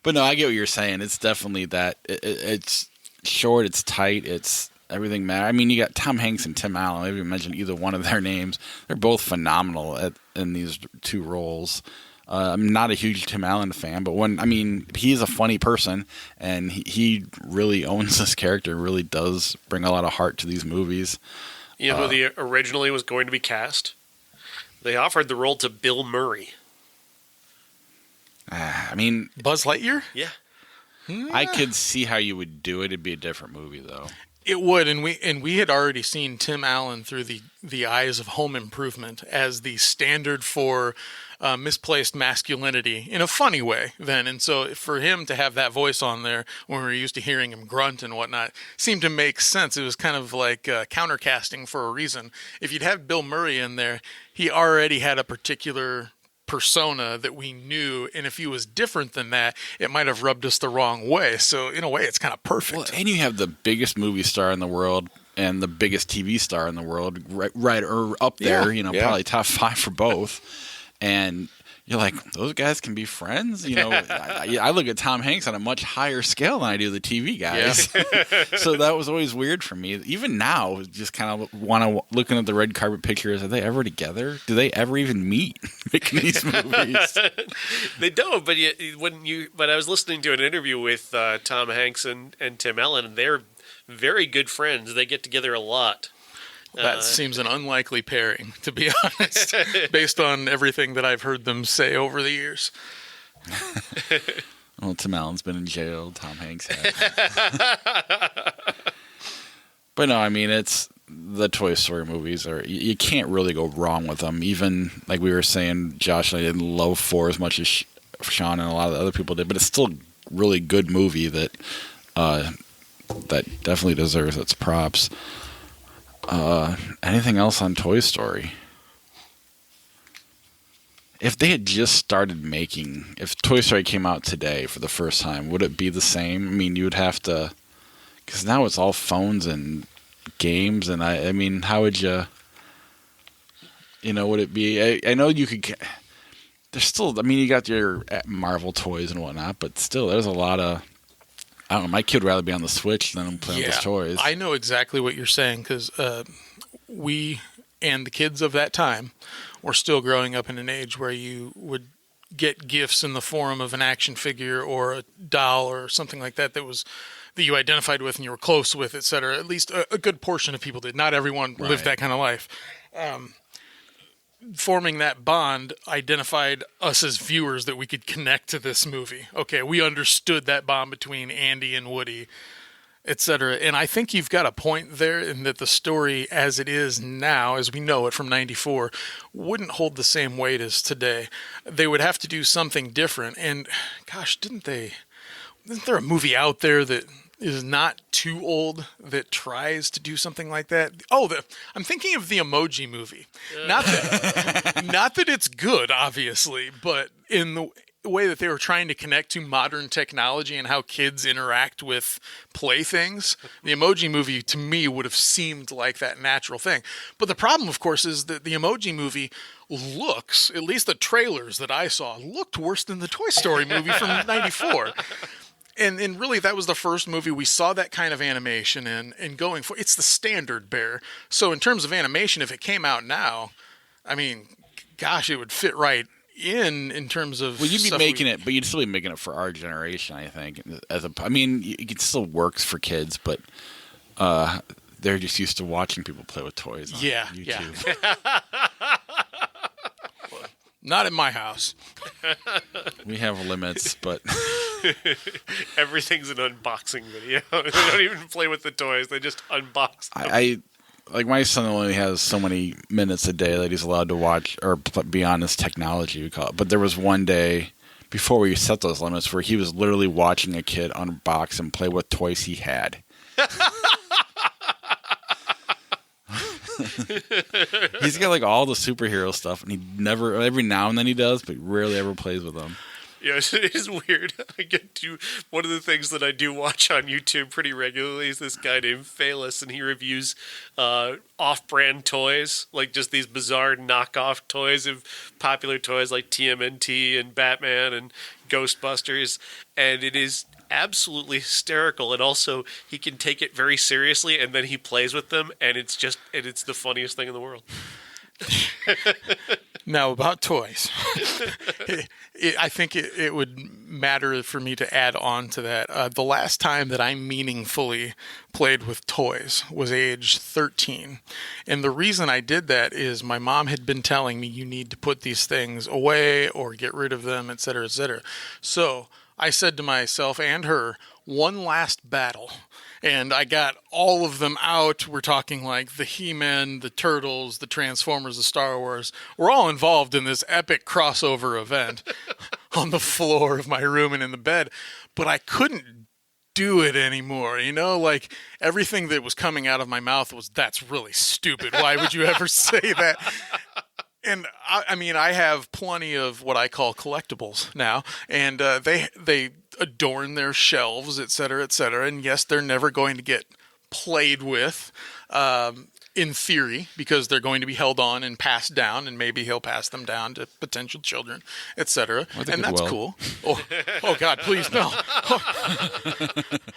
But no, I get what you're saying. It's definitely that. It's short, it's tight, it's everything matters. I mean, you got Tom Hanks and Tim Allen. Maybe mention either one of their names. They're both phenomenal in these 2 roles. I'm not a huge Tim Allen fan, but he's a funny person, and he really owns this character. Really does bring a lot of heart to these movies. You know who originally was going to be cast? They offered the role to Bill Murray. Buzz Lightyear? Yeah. I could see how you would do it. It'd be a different movie, though. It would, and we had already seen Tim Allen through the eyes of Home Improvement as the standard for misplaced masculinity in a funny way then. And so for him to have that voice on there when we were used to hearing him grunt and whatnot seemed to make sense. It was kind of like countercasting for a reason. If you'd have Bill Murray in there, he already had a particular persona that we knew, and if he was different than that, it might have rubbed us the wrong way. So in a way, it's kind of perfect. Well, and you have the biggest movie star in the world and the biggest TV star in the world, right or up there. Probably top 5 for both. And you're like, those guys can be friends? I look at Tom Hanks on a much higher scale than I do the TV guys. Yeah. So that was always weird for me. Even now, just kind of looking at the red carpet pictures, are they ever together? Do they ever even meet making these movies? They don't, but I was listening to an interview with Tom Hanks and Tim Allen, and they're very good friends. They get together a lot. That seems an unlikely pairing, to be honest, based on everything that I've heard them say over the years. Well, Tim Allen's been in jail. Tom Hanks has. But no, I mean, the Toy Story movies are, you can't really go wrong with them. Even like we were saying, Josh and I didn't love 4 as much as Sean and a lot of the other people did, but it's still a really good movie that that definitely deserves its props. Anything else on Toy Story? If they had just started making, if Toy Story came out today for the first time, would it be the same? I mean, you would have to, because now it's all phones and games, and I mean, how would you, would it be? I know you could. There's still, I mean, you got your Marvel toys and whatnot, but still, there's a lot of. I don't know. My kid would rather be on the Switch than playing with his toys. I know exactly what you're saying because we and the kids of that time were still growing up in an age where you would get gifts in the form of an action figure or a doll or something like that that you identified with and you were close with, et cetera. At least a good portion of people did. Not everyone lived that kind of life. Forming that bond identified us as viewers that we could connect to this movie. Okay, we understood that bond between Andy and Woody, etc. And I think you've got a point there in that the story as it is now, as we know it from 94, wouldn't hold the same weight as today. They would have to do something different. And gosh, isn't there a movie out there that is not too old that tries to do something like that? Oh, I'm thinking of the Emoji Movie. Not that it's good, obviously, but in the way that they were trying to connect to modern technology and how kids interact with playthings, the Emoji Movie to me would have seemed like that natural thing. But the problem, of course, is that the Emoji Movie looks, at least the trailers that I saw, looked worse than the Toy Story movie from 94. And really, that was the first movie we saw that kind of animation and going for. It's the standard bearer. So in terms of animation, if it came out now, I mean, gosh, it would fit right in terms of. Well, you'd be making it, but you'd still be making it for our generation, I think. I mean, it still works for kids, but they're just used to watching people play with toys on YouTube. Yeah. Not in my house. We have limits, but everything's an unboxing video. They don't even play with the toys; they just unbox them. I like my son only has so many minutes a day that he's allowed to watch or be on his technology, we call it. But there was one day before we set those limits where he was literally watching a kid unbox and play with toys he had. He's got like all the superhero stuff, and he never, every now and then he does, but rarely ever plays with them. Yeah, it is weird. I get to one of the things that I do watch on YouTube pretty regularly is this guy named Phalis, and he reviews off-brand toys, like just these bizarre knockoff toys of popular toys like TMNT and Batman and Ghostbusters, and it is absolutely hysterical. And also he can take it very seriously, and then he plays with them, and it's the funniest thing in the world. Now about toys, I think it would matter for me to add on to that. The last time that I meaningfully played with toys was age 13. And the reason I did that is my mom had been telling me you need to put these things away or get rid of them, et cetera, et cetera. So I said to myself and her, one last battle. And I got all of them out. We're talking like the He-Man, the Turtles, the Transformers, the Star Wars. We're all involved in this epic crossover event on the floor of my room and in the bed. But I couldn't do it anymore. Like everything that was coming out of my mouth was, that's really stupid. Why would you ever say that? And I mean, I have plenty of what I call collectibles now, and they adorn their shelves, et cetera, et cetera. And yes, they're never going to get played with, in theory, because they're going to be held on and passed down, and maybe he'll pass them down to potential children, et cetera. And that's cool. Oh God, please no!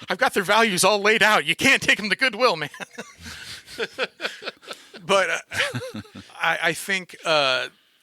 I've got their values all laid out. You can't take them to Goodwill, man. But I think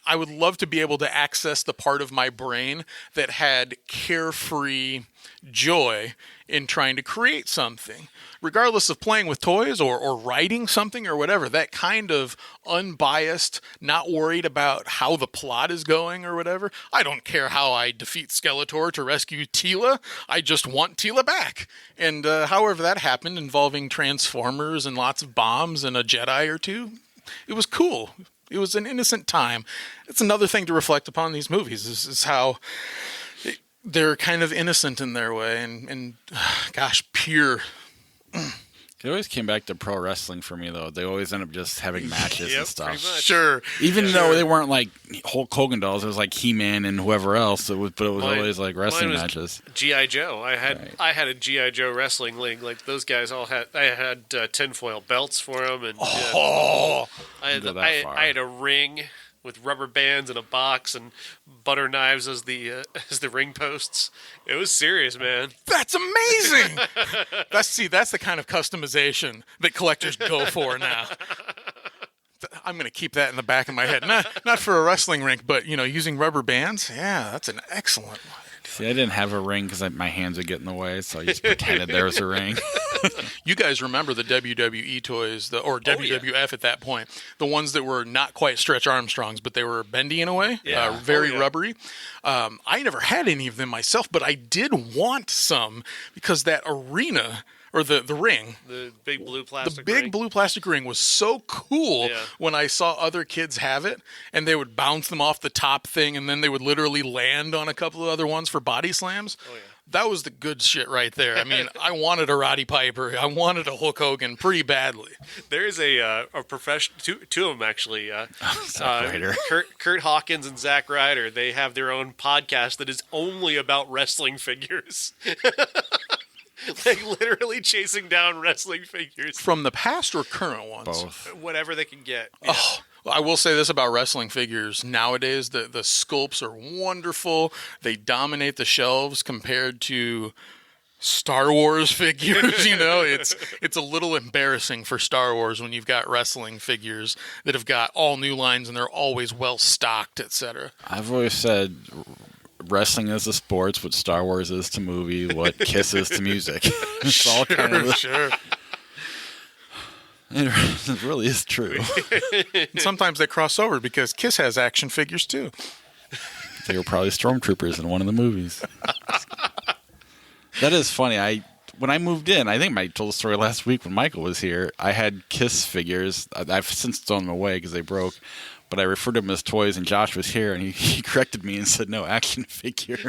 I would love to be able to access the part of my brain that had carefree joy in trying to create something. Regardless of playing with toys or writing something or whatever, that kind of unbiased, not worried about how the plot is going or whatever. I don't care how I defeat Skeletor to rescue Teela. I just want Teela back. And however that happened, involving Transformers and lots of bombs and a Jedi or two, it was cool. It was an innocent time. It's another thing to reflect upon these movies, is how they're kind of innocent in their way and gosh, pure. It always came back to pro wrestling for me, though. They always end up just having matches and stuff. Sure. Even though they weren't like Hulk Hogan dolls, it was like He-Man and whoever else. But it was always like wrestling matches. G.I. Joe. I had a G.I. Joe wrestling league. Like those guys all had. I had tinfoil belts for them, and I had a ring with rubber bands and a box and butter knives as the ring posts. It was serious, man. That's amazing. That's the kind of customization that collectors go for now. I'm going to keep that in the back of my head. Not for a wrestling rink, but using rubber bands. Yeah, that's an excellent one. See, I didn't have a ring because my hands would get in the way, so I just pretended there was a ring. You guys remember the WWE toys, or WWF at that point, the ones that were not quite Stretch Armstrongs, but they were bendy in a way, very rubbery. I never had any of them myself, but I did want some because that arena, or the ring. The big blue plastic ring. The big blue plastic ring was so cool when I saw other kids have it, and they would bounce them off the top thing, and then they would literally land on a couple of other ones for body slams. Oh, yeah. That was the good shit right there. I mean, I wanted a Roddy Piper. I wanted a Hulk Hogan pretty badly. There's a professional, two of them actually. Kurt Hawkins and Zack Ryder. They have their own podcast that is only about wrestling figures. Like literally chasing down wrestling figures. From the past or current ones? Both. Whatever they can get. Yeah. Oh, well, I will say this about wrestling figures. Nowadays, the sculpts are wonderful. They dominate the shelves compared to Star Wars figures. It's a little embarrassing for Star Wars when you've got wrestling figures that have got all new lines and they're always well stocked, etc. I've always said wrestling is to sports what Star Wars is to movie, what Kiss is to music. It's all kind of sure. It really is true. And sometimes they cross over because Kiss has action figures too. They were probably stormtroopers in one of the movies. That is funny. When I moved in, I think I told the story last week when Michael was here. I had Kiss figures. I've since thrown them away because they broke. But I referred to them as toys, and Josh was here, and he corrected me and said, no, action figures.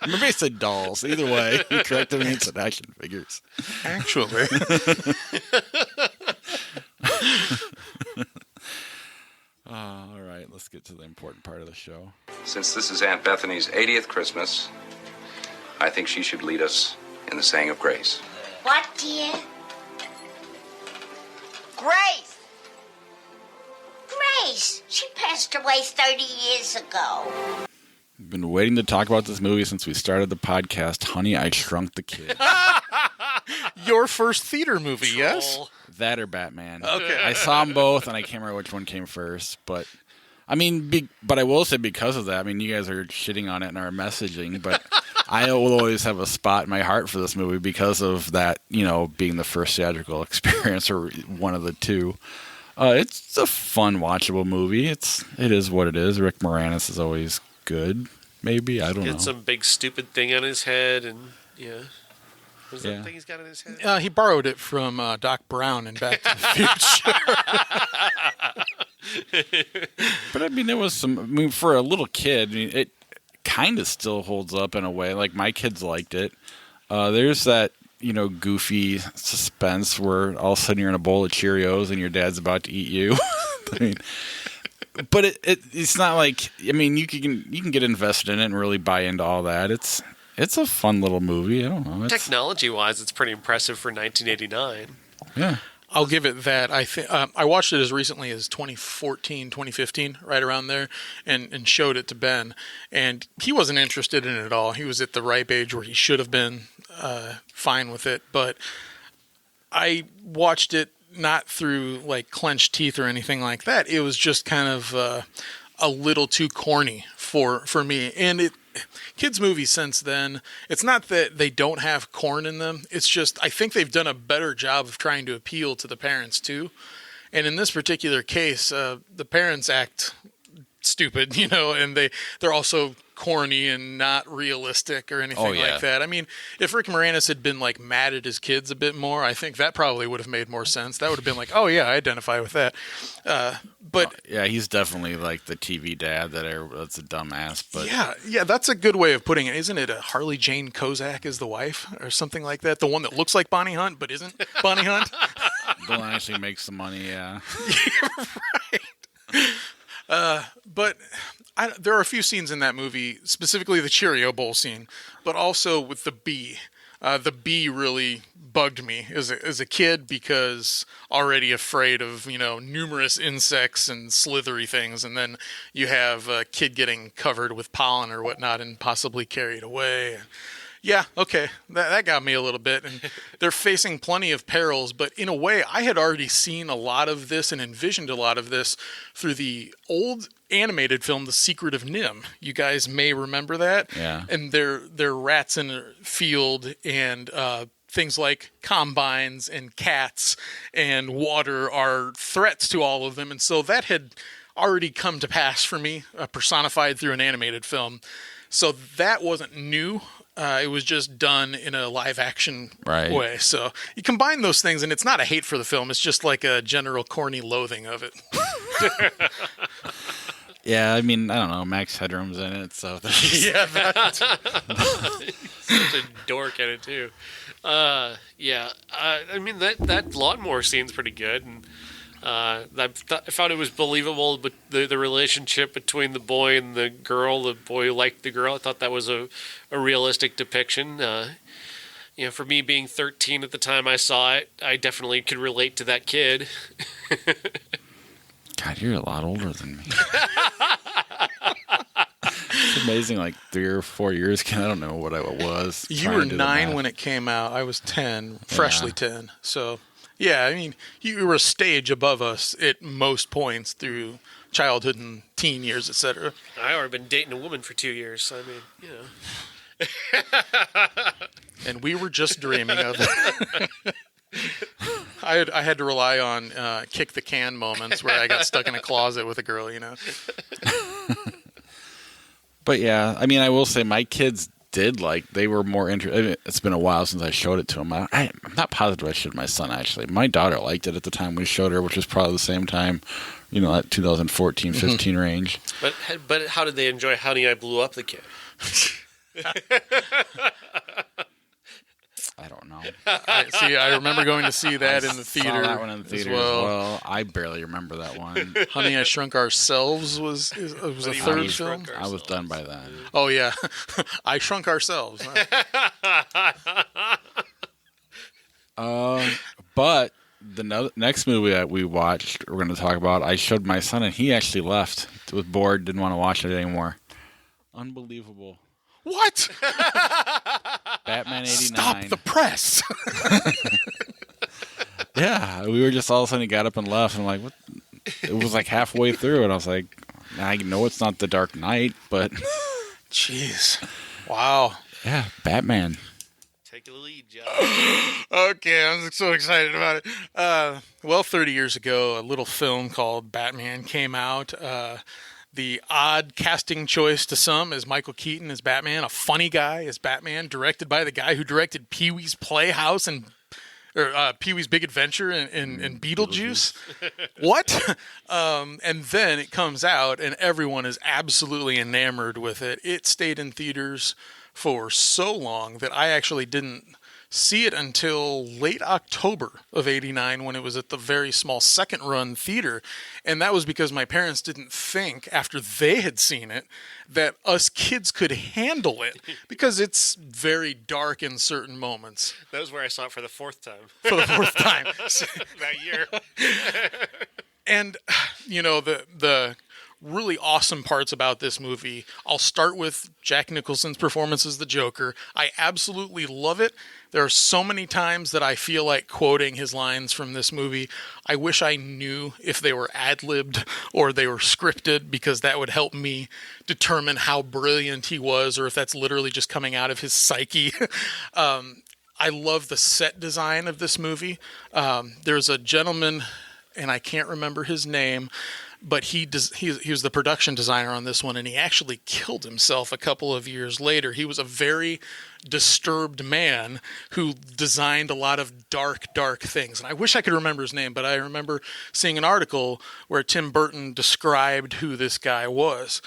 Maybe I said dolls. Either way, he corrected me and said action figures. Actually. All right, let's get to the important part of the show. Since this is Aunt Bethany's 80th Christmas, I think she should lead us in the saying of grace. What, dear? Grace! Grace! She passed away 30 years ago. We've been waiting to talk about this movie since we started the podcast, Honey, I Shrunk the Kid. Your first theater movie, yes? That or Batman. Okay. I saw them both, and I can't remember which one came first. But, I mean, but I will say because of that, I mean, you guys are shitting on it in our messaging, but I will always have a spot in my heart for this movie because of that, being the first theatrical experience or one of the two. It's a fun, watchable movie. It is what it is. Rick Moranis is always good. Maybe, I don't know. Some big stupid thing on his head, and what's that thing he's got on his head? He borrowed it from Doc Brown in Back to the Future. But I mean, there was some. I mean, for a little kid, it kind of still holds up in a way. Like my kids liked it. There's that. Goofy suspense where all of a sudden you're in a bowl of Cheerios and your dad's about to eat you. I mean, but it's not like, I mean, you can get invested in it and really buy into all that. It's a fun little movie. I don't know. Technology-wise, it's pretty impressive for 1989. Yeah. I'll give it that. I think I watched it as recently as 2014, 2015, right around there, and showed it to Ben. And he wasn't interested in it at all. He was at the ripe age where he should have been fine with it. But I watched it not through like clenched teeth or anything like that. It was just kind of a little too corny for me. And kids' movies since then, it's not that they don't have corn in them. It's just I think they've done a better job of trying to appeal to the parents too. And in this particular case, the parents act stupid, and they're also corny and not realistic or anything like that. I mean, if Rick Moranis had been like mad at his kids a bit more, I think that probably would have made more sense. That would have been like, oh yeah, I identify with that. But yeah, he's definitely like the TV dad that's a dumbass. But yeah, that's a good way of putting it. Isn't it Harley Jane Kozak is the wife or something like that? The one that looks like Bonnie Hunt but isn't Bonnie Hunt? The one actually makes the money, yeah. Right. But there are a few scenes in that movie, specifically the Cheerio Bowl scene, but also with the bee. The bee really bugged me as a kid because already afraid of, numerous insects and slithery things. And then you have a kid getting covered with pollen or whatnot and possibly carried away. Yeah, okay, that got me a little bit. And they're facing plenty of perils, but in a way, I had already seen a lot of this and envisioned a lot of this through the old animated film, The Secret of Nim. You guys may remember that. Yeah. And they're rats in a field and things like combines and cats and water are threats to all of them. And so that had already come to pass for me, personified through an animated film. So that wasn't new. It was just done in a live action way. So you combine those things and it's not a hate for the film. It's just like a general corny loathing of it. Yeah, I mean, I don't know. Max Headroom's in it, so yeah, that. Such a dork in it too. I mean that lawnmower scene's pretty good, and I found it was believable. But the relationship between the boy and the girl, the boy who liked the girl, I thought that was a realistic depiction. For me being 13 at the time I saw it, I definitely could relate to that kid. God, you're a lot older than me. It's amazing, like 3 or 4 years ago. I don't know what I was. You were 9 when it came out. I was 10, freshly 10. So, yeah, I mean, you were a stage above us at most points through childhood and teen years, etc. I already been dating a woman for 2 years, so I mean, And we were just dreaming of it. I had to rely on kick the can moments where I got stuck in a closet with a girl, But yeah, I mean, I will say my kids they were more interested. It's been a while since I showed it to them. I'm not positive I showed my son, actually. My daughter liked it at the time we showed her, which was probably the same time, that 2014, 15 range. But how did they enjoy Honey, I Blew Up the Kid? I don't know. I remember going to see that in the theater. Saw that one in the theater as well. I barely remember that one. Honey, I Shrunk Ourselves was a third film. I was done by then. Oh yeah, I Shrunk Ourselves. But the next movie that we watched, we're going to talk about. I showed my son, and he actually left. He was bored, didn't want to watch it anymore. Unbelievable. What? Batman 89. Stop the press. Yeah, we were just all of a sudden he got up and left, and I'm like, what? It was like halfway through, and I was like, I know it's not The Dark Knight, but jeez, wow. Yeah, Batman. Take a lead, John. Okay, I'm so excited about it. 30 years ago, a little film called Batman came out. The odd casting choice to some is Michael Keaton as Batman, a funny guy as Batman, directed by the guy who directed Pee-wee's Playhouse and Pee-wee's Big Adventure and Beetlejuice. What? And then it comes out and everyone is absolutely enamored with it. It stayed in theaters for so long that I actually didn't see it until late October of '89 when it was at the very small second run theater. And that was because my parents didn't think, after they had seen it, that us kids could handle it because it's very dark in certain moments. That was where I saw it for the fourth time. For the fourth time. That year. And, the really awesome parts about this movie. I'll start with Jack Nicholson's performance as the Joker. I absolutely love it. There are so many times that I feel like quoting his lines from this movie. I wish I knew if they were ad-libbed or they were scripted, because that would help me determine how brilliant he was, or if that's literally just coming out of his psyche. I love the set design of this movie. There's a gentleman, and I can't remember his name, but he was the production designer on this one, and he actually killed himself a couple of years later. He was a very disturbed man who designed a lot of dark things. And I wish I could remember his name, but I remember seeing an article where Tim Burton described who this guy was.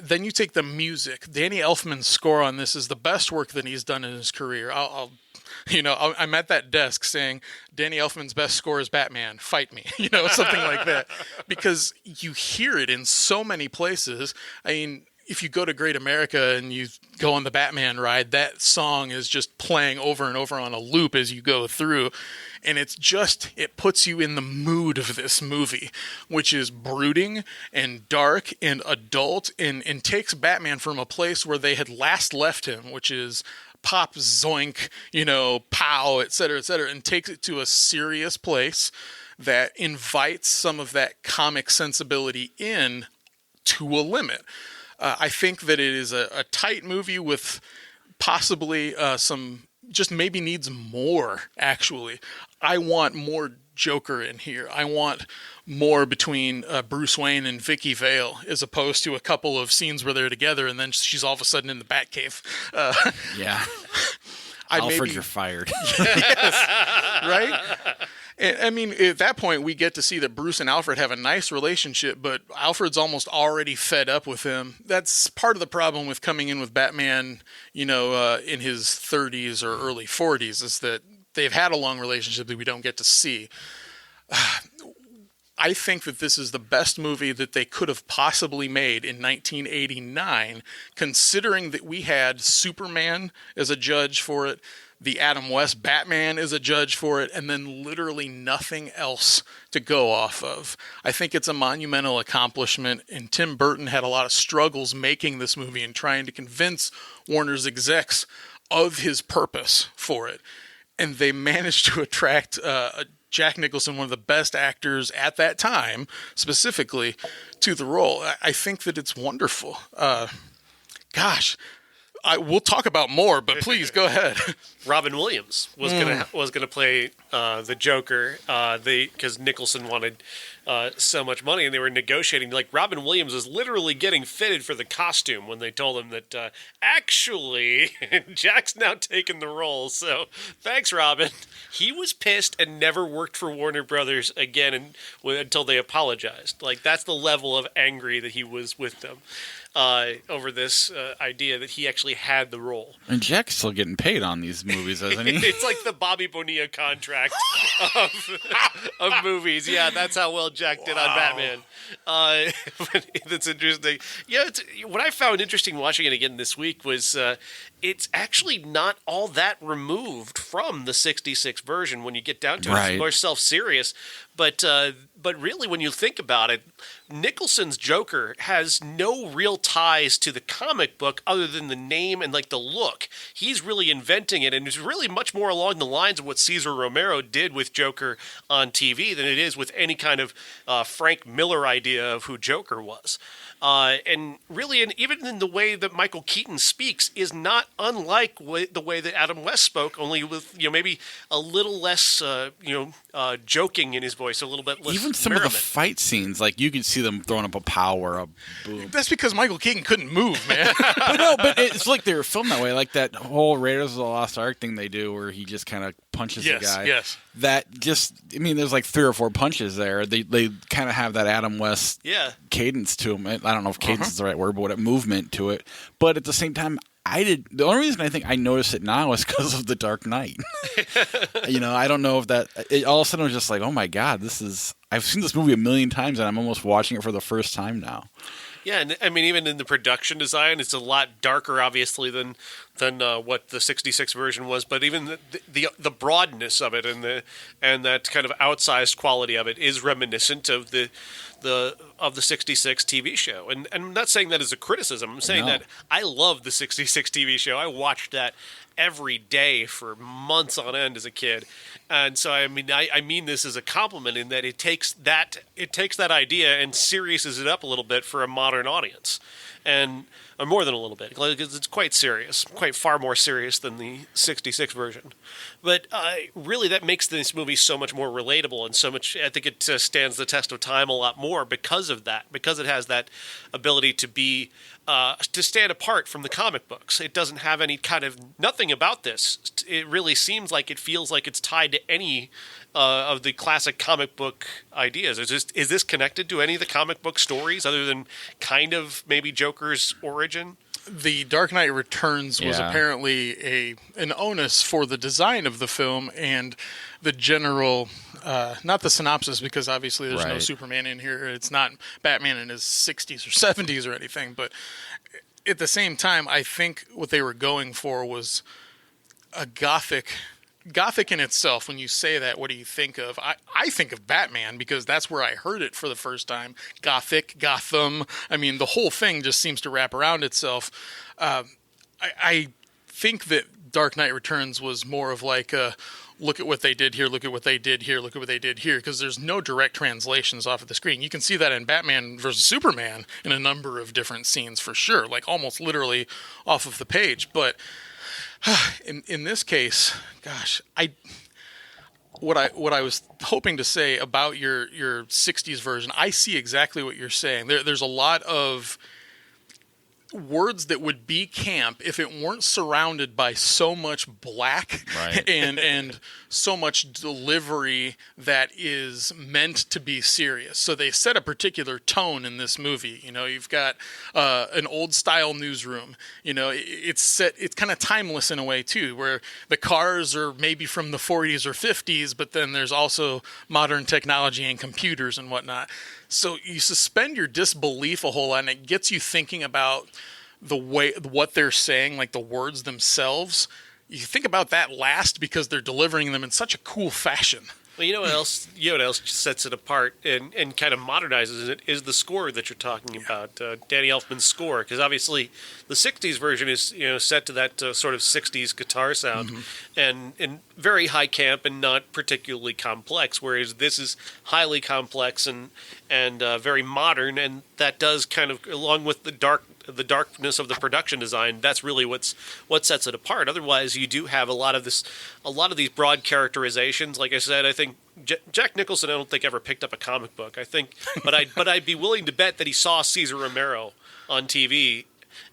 Then you take the music. Danny Elfman's score on this is the best work that he's done in his career. I'm at that desk saying, Danny Elfman's best score is Batman, fight me, something like that. Because you hear it in so many places. I mean, if you go to Great America and you go on the Batman ride, that song is just playing over and over on a loop as you go through. And it puts you in the mood of this movie, which is brooding and dark and adult, and takes Batman from a place where they had last left him, which is pop, zoink, pow, et cetera, and takes it to a serious place that invites some of that comic sensibility in to a limit. I think that it is a tight movie with possibly just maybe needs more, actually. I want more Joker in here. I want more between Bruce Wayne and Vicky Vale, as opposed to a couple of scenes where they're together and then she's all of a sudden in the Batcave. Yeah. Alfred, you're fired. Yes, right? I mean, at that point, we get to see that Bruce and Alfred have a nice relationship, but Alfred's almost already fed up with him. That's part of the problem with coming in with Batman, in his 30s or early 40s, is that they've had a long relationship that we don't get to see. I think that this is the best movie that they could have possibly made in 1989, considering that we had Superman as a judge for it, the Adam West Batman is a judge for it, and then literally nothing else to go off of. I think it's a monumental accomplishment, and Tim Burton had a lot of struggles making this movie and trying to convince Warner's execs of his purpose for it. And they managed to attract Jack Nicholson, one of the best actors at that time, specifically, to the role. I think that it's wonderful. We'll talk about more, but please go ahead. Robin Williams was gonna play the Joker, because Nicholson wanted so much money, and they were negotiating. Like, Robin Williams was literally getting fitted for the costume when they told him that actually Jack's now taking the role. So thanks, Robin. He was pissed and never worked for Warner Brothers again until they apologized. Like, that's the level of angry that he was with them. Over this idea that he actually had the role. And Jack's still getting paid on these movies, isn't he? It's like the Bobby Bonilla contract of movies. Yeah, that's how well Jack did on Batman. That's interesting. Yeah, what I found interesting watching it again this week was it's actually not all that removed from the 66 version when you get down to it. It's more self-serious. But really, when you think about it, Nicholson's Joker has no real ties to the comic book other than the name and like the look. He's really inventing it, and it's really much more along the lines of what Cesar Romero did with Joker on TV than it is with any kind of Frank Miller idea of who Joker was. And really, even in the way that Michael Keaton speaks is not unlike the way that Adam West spoke, only with maybe a little less joking in his voice, a little bit less. Even some merriment. Of the fight scenes, like you could see them throwing up a pow or a boom. That's because Michael Keaton couldn't move, man. but it's like they were filmed that way, like that whole Raiders of the Lost Ark thing they do, where he just kind of punches the guy. Yes. That there's like 3 or 4 punches there. They kind of have that Adam West cadence to him. I don't know if cadence is the right word, but movement to it. But at the same time, the only reason I think I noticed it now is because of The Dark Knight. I don't know if that. All of a sudden, I was just like, oh my God, I've seen this movie a million times, and I'm almost watching it for the first time now. Yeah, and I mean, even in the production design, it's a lot darker, obviously, than what the '66 version was. But even the broadness of it and that kind of outsized quality of it is reminiscent of the '66 TV show. And I'm not saying that as a criticism. I'm saying that I love the '66 TV show. I watched that every day for months on end as a kid. And so I mean this as a compliment in that it takes that idea and seriouses it up a little bit for a modern audience, and or more than a little bit, because it's quite serious, quite far more serious than the '66 version. But really, that makes this movie so much more relatable, and so much. I think it stands the test of time a lot more because of that, because it has that ability to be. To stand apart from the comic books. It doesn't have any kind of nothing about this. It really seems like it feels like it's tied to any of the classic comic book ideas. Is this connected to any of the comic book stories other than kind of maybe Joker's origin? The Dark Knight Returns was apparently an onus for the design of the film and the general, not the synopsis, because obviously there's no Superman in here. It's not Batman in his 60s or 70s or anything. But at the same time, I think what they were going for was a gothic in itself. When you say that, what do you think of? I think of Batman because that's where I heard it for the first time. Gothic, Gotham. I mean, the whole thing just seems to wrap around itself. I think that Dark Knight Returns was more of like a look at what they did here, look at what they did here, look at what they did here, because there's no direct translations off of the screen. You can see that in Batman vs. Superman in a number of different scenes for sure, like almost literally off of the page. But in this case, gosh, what I was hoping to say about your 60s version, I see exactly what you're saying. There's a lot of words that would be camp if it weren't surrounded by so much black and so much delivery that is meant to be serious. So they set a particular tone in this movie. You know, you've got an old style newsroom. You know, it's kind of timeless in a way too, where the cars are maybe from the 40s or 50s, but then there's also modern technology and computers and whatnot. So you suspend your disbelief a whole lot, and it gets you thinking about what they're saying, like the words themselves. You think about that last because they're delivering them in such a cool fashion. Well, you know what else sets it apart and kind of modernizes it is the score that you're talking about, Danny Elfman's score, because obviously the '60s version is set to that sort of '60s guitar sound, and very high camp and not particularly complex, whereas this is highly complex and very modern, and that does kind of, along with the darkness of the production design, that's really what sets it apart. Otherwise, you do have a lot of these broad characterizations. Like I said, I think Jack Nicholson, I don't think ever picked up a comic book. I think, but I'd be willing to bet that he saw Cesar Romero on TV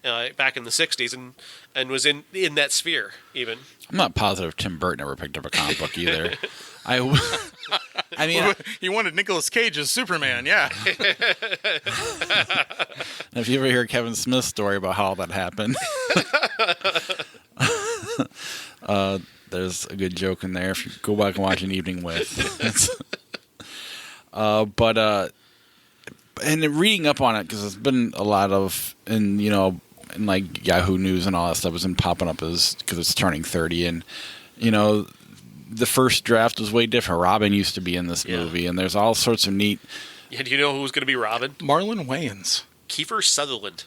back in the '60s and was in that sphere. Even I'm not positive Tim Burton ever picked up a comic book either. I mean, he wanted Nicolas Cage as Superman, yeah. If you ever hear Kevin Smith's story about how that happened, there's a good joke in there. If you go back and watch An Evening With, and reading up on it, because there's been a lot of in like Yahoo News and all that stuff has been popping up because it's turning 30, and the first draft was way different. Robin used to be in this movie, and there's all sorts of neat. Yeah, do you know who was going to be Robin? Marlon Wayans. Kiefer Sutherland.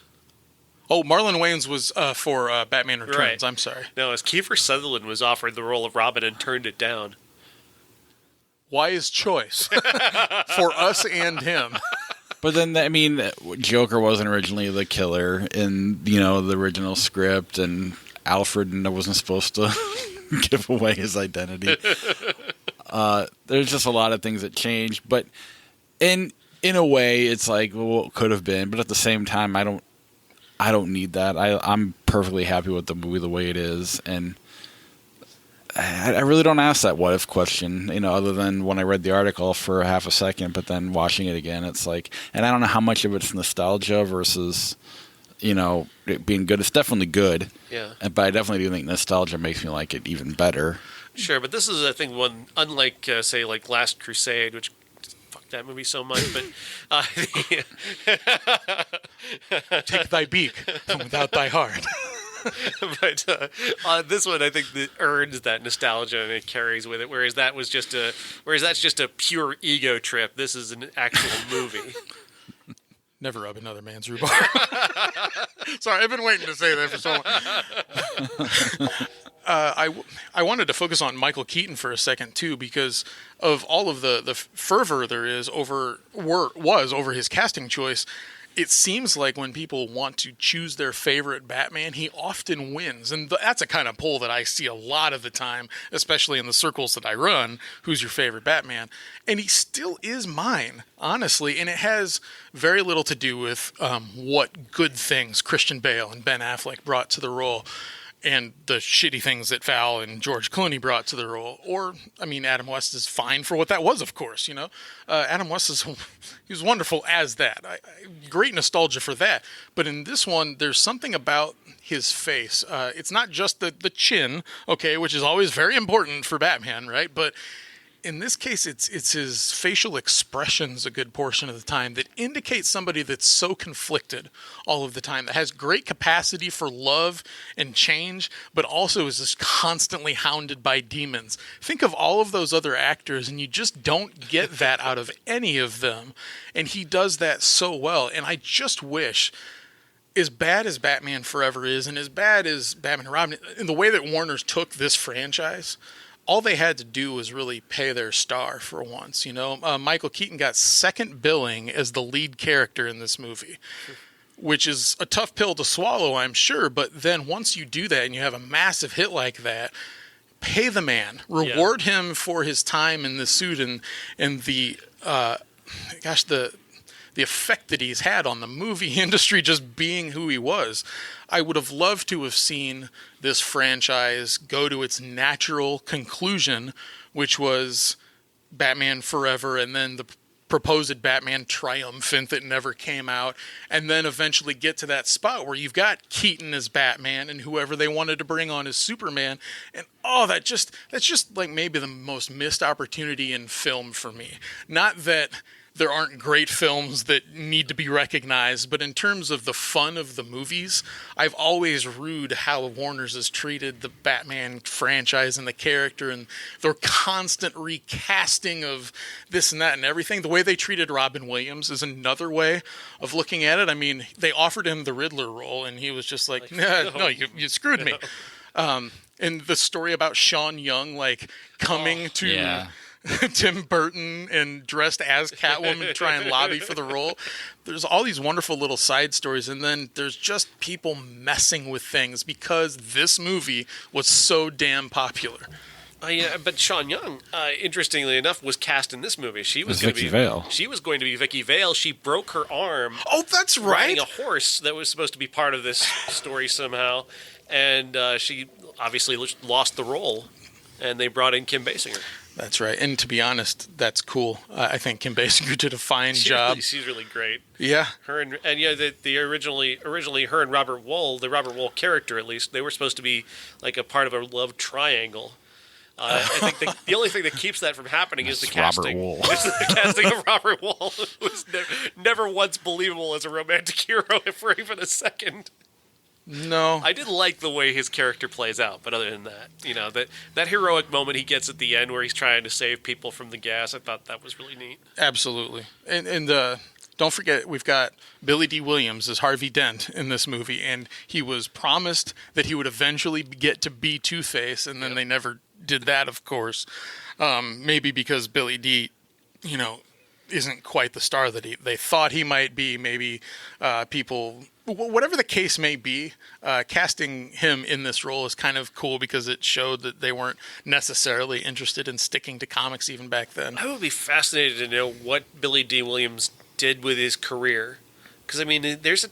Oh, Marlon Wayans was for Batman Returns. Right. I'm sorry. No, as Kiefer Sutherland was offered the role of Robin and turned it down. Wise choice for us and him. But then, I mean, Joker wasn't originally the killer in the original script, and Alfred wasn't supposed to give away his identity. There's just a lot of things that changed, but in a way, it's like, well, it could have been, but at the same time, I don't need that. I'm perfectly happy with the movie the way it is, and I really don't ask that what if question, other than when I read the article for half a second, but then watching it again, it's like, and I don't know how much of it's nostalgia versus it being good. It's definitely good. Yeah. But I definitely do think nostalgia makes me like it even better. Sure, but this is, I think, one, unlike, say, like Last Crusade, which that movie so much, but Take thy beak from without thy heart. but this one I think that earns that nostalgia and it carries with it. Whereas that's just a pure ego trip. This is an actual movie. Never rub another man's rhubarb. Sorry, I've been waiting to say that for so long. I wanted to focus on Michael Keaton for a second too, because of all of the fervor there is over his casting choice. It seems like when people want to choose their favorite Batman, he often wins. And that's a kind of poll that I see a lot of the time, especially in the circles that I run. Who's your favorite Batman? And he still is mine, honestly. And it has very little to do with what good things Christian Bale and Ben Affleck brought to the role, and the shitty things that Val and George Clooney brought to the role. Or, I mean, Adam West is fine for what that was, of course, you know. Adam West he was wonderful as that. Great nostalgia for that. But in this one, there's something about his face. It's not just the chin, okay, which is always very important for Batman, right? But in this case, it's his facial expressions a good portion of the time that indicate somebody that's so conflicted all of the time, that has great capacity for love and change, but also is just constantly hounded by demons. Think of all of those other actors, and you just don't get that out of any of them. And he does that so well. And I just wish, as bad as Batman Forever is, and as bad as Batman and Robin, in the way that Warner's took this franchise, all they had to do was really pay their star for once, you know. Michael Keaton got second billing as the lead character in this movie, which is a tough pill to swallow, I'm sure. But then once you do that and you have a massive hit like that, pay the man, reward him for his time in the suit and the the effect that he's had on the movie industry just being who he was. I would have loved to have seen this franchise go to its natural conclusion, which was Batman Forever, and then the proposed Batman Triumphant that never came out, and then eventually get to that spot where you've got Keaton as Batman and whoever they wanted to bring on as Superman. And that's just like maybe the most missed opportunity in film for me. Not that there aren't great films that need to be recognized, but in terms of the fun of the movies, I've always rued how Warner's has treated the Batman franchise and the character and their constant recasting of this and that and everything. The way they treated Robin Williams is another way of looking at it. I mean, they offered him the Riddler role, and he was just like no, you screwed me. And the story about Sean Young, like, coming to Tim Burton and dressed as Catwoman to try and lobby for the role. There's all these wonderful little side stories, and then there's just people messing with things because this movie was so damn popular. Yeah, but Sean Young, interestingly enough, was cast in this movie. She was Vicky Vale. She was going to be Vicky Vale. She broke her arm. Oh, that's right. Riding a horse that was supposed to be part of this story somehow, and she obviously lost the role, and they brought in Kim Basinger. That's right. And to be honest, that's cool. I think Kim Basinger did a fine job. She's really great. Yeah. Her and the originally her and Robert Wool, the Robert Wool character at least, they were supposed to be like a part of a love triangle. I think the only thing that keeps that from happening is the casting. Robert Wool. It's the casting of Robert Wool, who was never once believable as a romantic hero for even a second. No. I did like the way his character plays out, but other than that, you know, that heroic moment he gets at the end where he's trying to save people from the gas, I thought that was really neat. Absolutely. And don't forget, we've got Billy D. Williams as Harvey Dent in this movie, and he was promised that he would eventually get to be Two-Face, and then they never did that, of course. Maybe because Billy D., you know, isn't quite the star that they thought he might be. Maybe people... Whatever the case may be, casting him in this role is kind of cool because it showed that they weren't necessarily interested in sticking to comics even back then. I would be fascinated to know what Billy D. Williams did with his career. Because, I mean, there's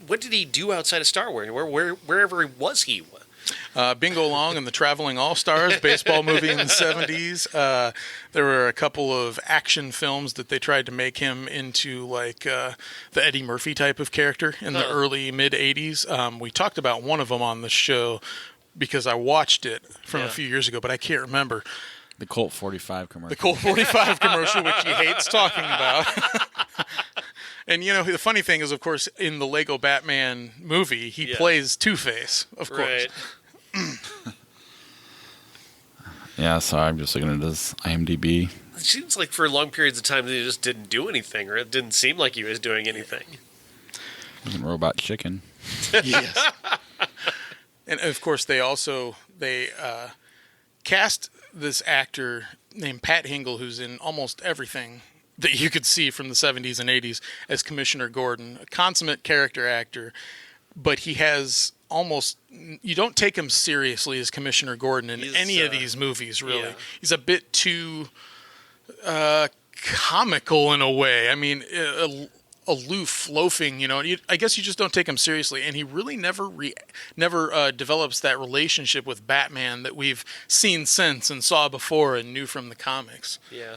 what did he do outside of Star Wars? Wherever was he? Bingo Long and the Traveling All-Stars, baseball movie in the 70s. There were a couple of action films that they tried to make him into, like the Eddie Murphy type of character in the early, mid-'80s. We talked about one of them on the show because I watched it from a few years ago, but I can't remember. The Colt 45 commercial. The Colt 45 commercial, which he hates talking about. And, the funny thing is, of course, in the Lego Batman movie, he plays Two-Face, of course. Right. Yeah, so I'm just looking at his IMDb. It seems like for long periods of time, he just didn't do anything, or it didn't seem like he was doing anything. Robot Chicken. Yes. And, of course, they cast this actor named Pat Hingle, who's in almost everything that you could see from the 70s and 80s, as Commissioner Gordon, a consummate character actor, but he has you don't take him seriously as Commissioner Gordon in any of these movies, really. Yeah. He's a bit too comical in a way. I mean, aloof, loafing, I guess you just don't take him seriously. And he really never develops that relationship with Batman that we've seen since and saw before and knew from the comics. Yeah.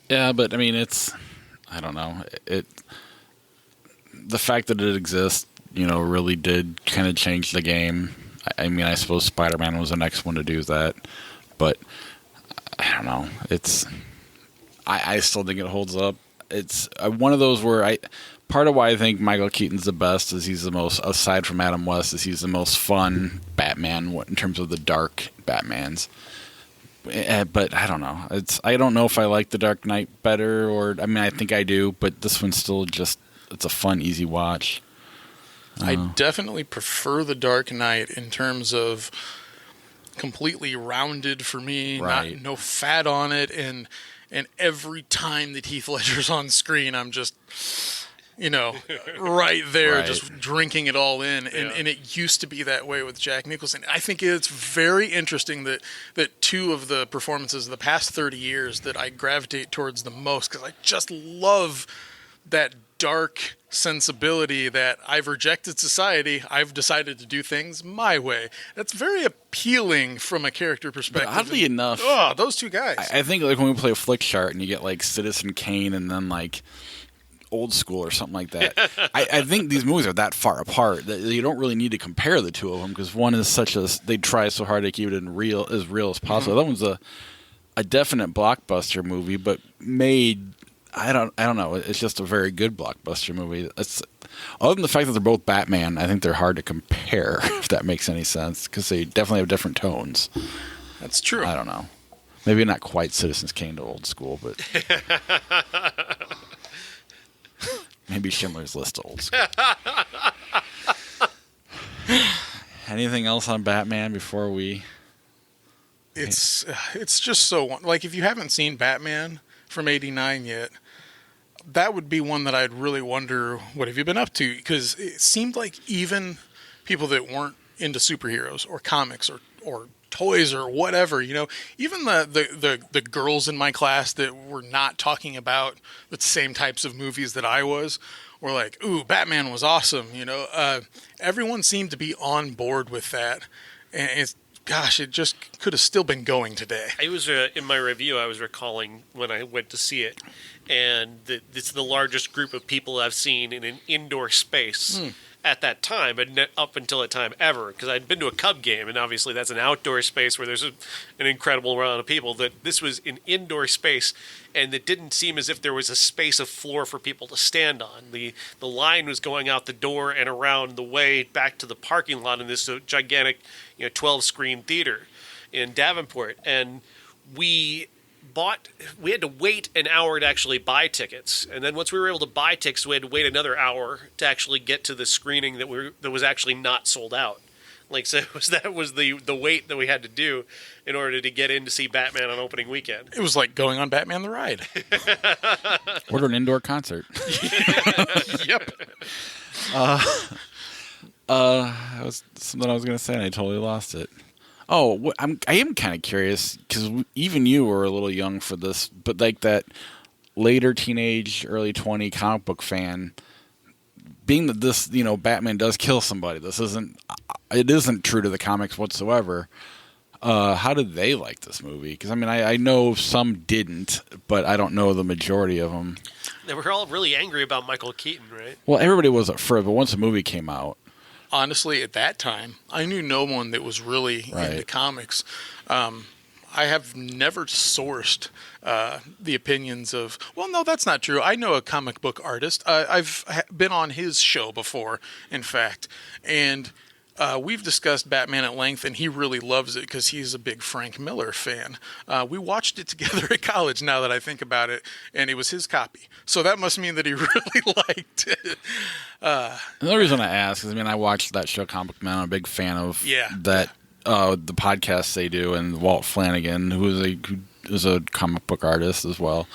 Yeah, but I mean, I don't know. The fact that it exists, really did kind of change the game. I mean, I suppose Spider-Man was the next one to do that, but I don't know. I still think it holds up. It's one of those where part of why I think Michael Keaton's the best is he's the most, aside from Adam West, is he's the most fun Batman in terms of the dark Batmans. But I don't know. I don't know if I like The Dark Knight better, or I mean, I think I do, but this one's still it's a fun, easy watch. I definitely prefer The Dark Knight in terms of completely rounded for me, right. No fat on it, and every time that Heath Ledger's on screen, I'm just, right there, right. Just drinking it all in. And it used to be that way with Jack Nicholson. I think it's very interesting that two of the performances of the past 30 years that I gravitate towards the most, because I just love that dark sensibility that I've rejected society. I've decided to do things my way. That's very appealing from a character perspective. But oddly enough, those two guys. I think like when we play a flick chart and you get like Citizen Kane and then like Old School or something like that. I think these movies are that far apart that you don't really need to compare the two of them, because one is they try so hard to keep it as real as possible. That one's a definite blockbuster movie, but made. I don't know. It's just a very good blockbuster movie. Other than the fact that they're both Batman, I think they're hard to compare, if that makes any sense, because they definitely have different tones. That's true. I don't know. Maybe not quite Citizen Kane to Old School, but maybe Schindler's List to Old School. Anything else on Batman before we? It's just so, like, if you haven't seen Batman from '89 yet, that would be one that I'd really wonder, what have you been up to? Because it seemed like even people that weren't into superheroes or comics or toys or whatever, even the girls in my class that were not talking about the same types of movies that I was, were like, ooh, Batman was awesome. Everyone seemed to be on board with that. And it just could have still been going today. I was in my review, I was recalling when I went to see it, and it's the largest group of people I've seen in an indoor space at that time, but up until that time ever, because I'd been to a Cub game, and obviously that's an outdoor space where there's an incredible amount of people. That this was an indoor space, and it didn't seem as if there was a space of floor for people to stand on. The line was going out the door and around the way back to the parking lot in this gigantic 12-screen theater in Davenport, and we had to wait an hour to actually buy tickets, and then once we were able to buy tickets, we had to wait another hour to actually get to the screening that was actually not sold out. Like, so that was the wait that we had to do in order to get in to see Batman on opening weekend. It was like going on Batman the Ride. Order an indoor concert. Yep. That was something I was going to say, and I totally lost it. Oh, I am kind of curious, because even you were a little young for this, but like that later teenage, early 20 comic book fan, being that this, Batman does kill somebody, it isn't true to the comics whatsoever. How did they like this movie? Because, I know some didn't, but I don't know the majority of them. They were all really angry about Michael Keaton, right? Well, everybody was at first, but once the movie came out. Honestly, at that time, I knew no one that was really into comics. I have never sourced the opinions of. Well, no, that's not true. I know a comic book artist. I've been on his show before, in fact, and we've discussed Batman at length, and he really loves it because he's a big Frank Miller fan. We watched it together at college, now that I think about it, and it was his copy. So that must mean that he really liked it. Another reason I ask is, I watched that show, Comic Man. I'm a big fan of that. The podcasts they do, and Walt Flanagan, who is a comic book artist as well.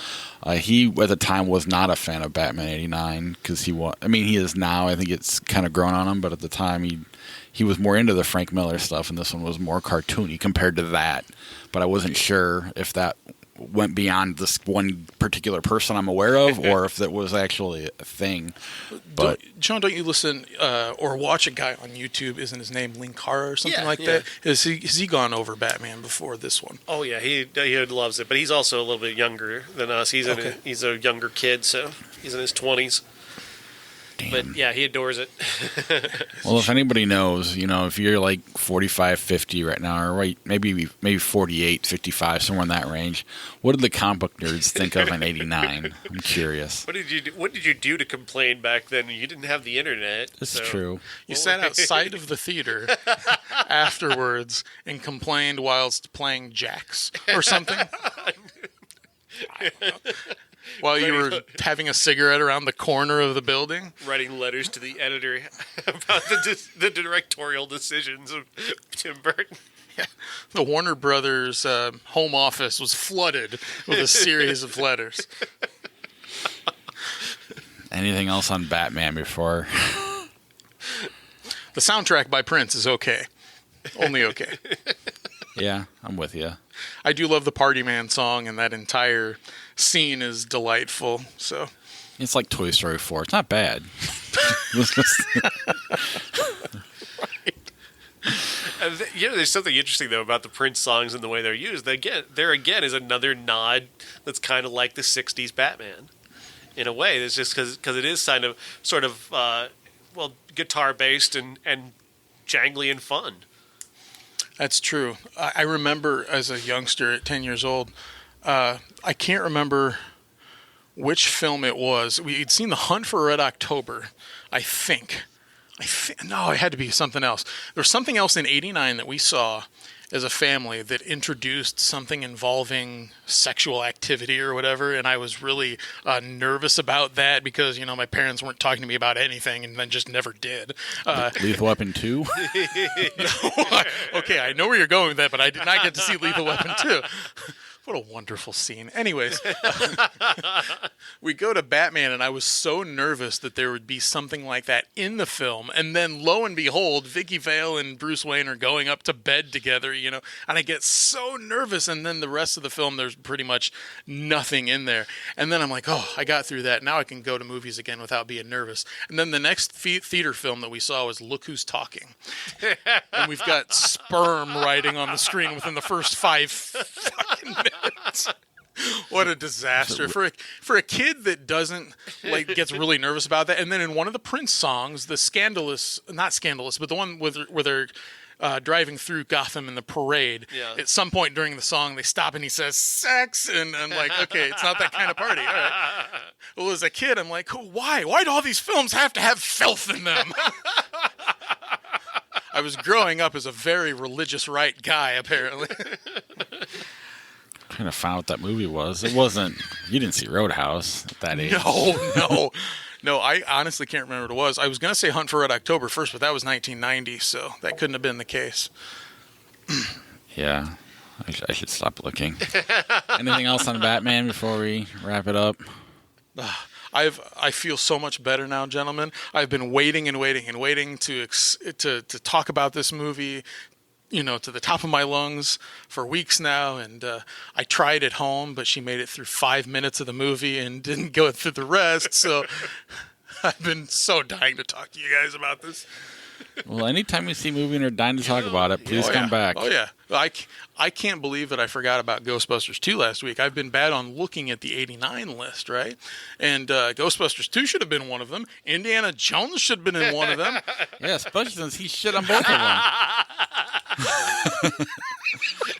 He at the time was not a fan of Batman '89 because he is now. I think it's kind of grown on him, but at the time he was more into the Frank Miller stuff, and this one was more cartoony compared to that. But I wasn't sure if that went beyond this one particular person I'm aware of, or if that was actually a thing. But John, don't you listen or watch a guy on YouTube? Isn't his name Linkara or something like that? Has he gone over Batman before this one? Oh yeah, he loves it, but he's also a little bit younger than us. He's a younger kid, so he's in his 20s. Damn. But yeah, he adores it. Well, if anybody knows, if you're like 45, 50 right now, or maybe 48, 55, somewhere in that range, what did the comic book nerds think of in '89? I'm curious. What did you do to complain back then? You didn't have the internet. That's true. You sat outside of the theater afterwards and complained whilst playing jacks or something. I don't know. While you were having a cigarette around the corner of the building? Writing letters to the editor about the directorial decisions of Tim Burton. Yeah. The Warner Brothers home office was flooded with a series of letters. Anything else on Batman before? The soundtrack by Prince is okay. Only okay. Yeah, I'm with you. I do love the Party Man song, and that entire scene is delightful. So it's like Toy Story 4. It's not bad. There's something interesting though about the Prince songs and the way they're used. There again is another nod that's kind of like the '60s Batman, in a way. It's just because it is sort of guitar based and jangly and fun. That's true. I remember as a youngster at 10 years old, I can't remember which film it was. We'd seen The Hunt for Red October, I think. No, it had to be something else. There was something else in '89 that we saw as a family that introduced something involving sexual activity or whatever, and I was really nervous about that because, my parents weren't talking to me about anything and then just never did. Lethal Weapon 2? No, okay, I know where you're going with that, but I did not get to see Lethal Weapon 2. What a wonderful scene. Anyways, we go to Batman, and I was so nervous that there would be something like that in the film. And then, lo and behold, Vicky Vale and Bruce Wayne are going up to bed together, and I get so nervous. And then the rest of the film, there's pretty much nothing in there. And then I'm like, oh, I got through that. Now I can go to movies again without being nervous. And then the next theater film that we saw was Look Who's Talking. And we've got sperm writing on the screen within the first 5 fucking minutes. What a disaster for a kid that doesn't gets really nervous about that. And then in one of the Prince songs, the not scandalous, but the one where they're driving through Gotham in the parade. Yeah. At some point during the song, they stop and he says sex, and I'm like, okay, it's not that kind of party. All right. Well, as a kid, I'm like, why? Why do all these films have to have filth in them? I was growing up as a very religious right guy, apparently. Trying to find out what that movie was. It wasn't. You didn't see Roadhouse at that age. No. I honestly can't remember what it was. I was going to say Hunt for Red October first, but that was 1990, so that couldn't have been the case. Yeah, I should stop looking. Anything else on Batman before we wrap it up? I feel so much better now, gentlemen. I've been waiting to talk about this movie, to the top of my lungs for weeks now. And I tried at home, but she made it through 5 minutes of the movie and didn't go through the rest. So I've been so dying to talk to you guys about this. Well, anytime you see a movie and are dying to talk about it, please come back. Oh, yeah. I can't believe that I forgot about Ghostbusters 2 last week. I've been bad on looking at the '89 list, right? And Ghostbusters 2 should have been one of them. Indiana Jones should have been in one of them. Yeah, especially since he shit on both of them.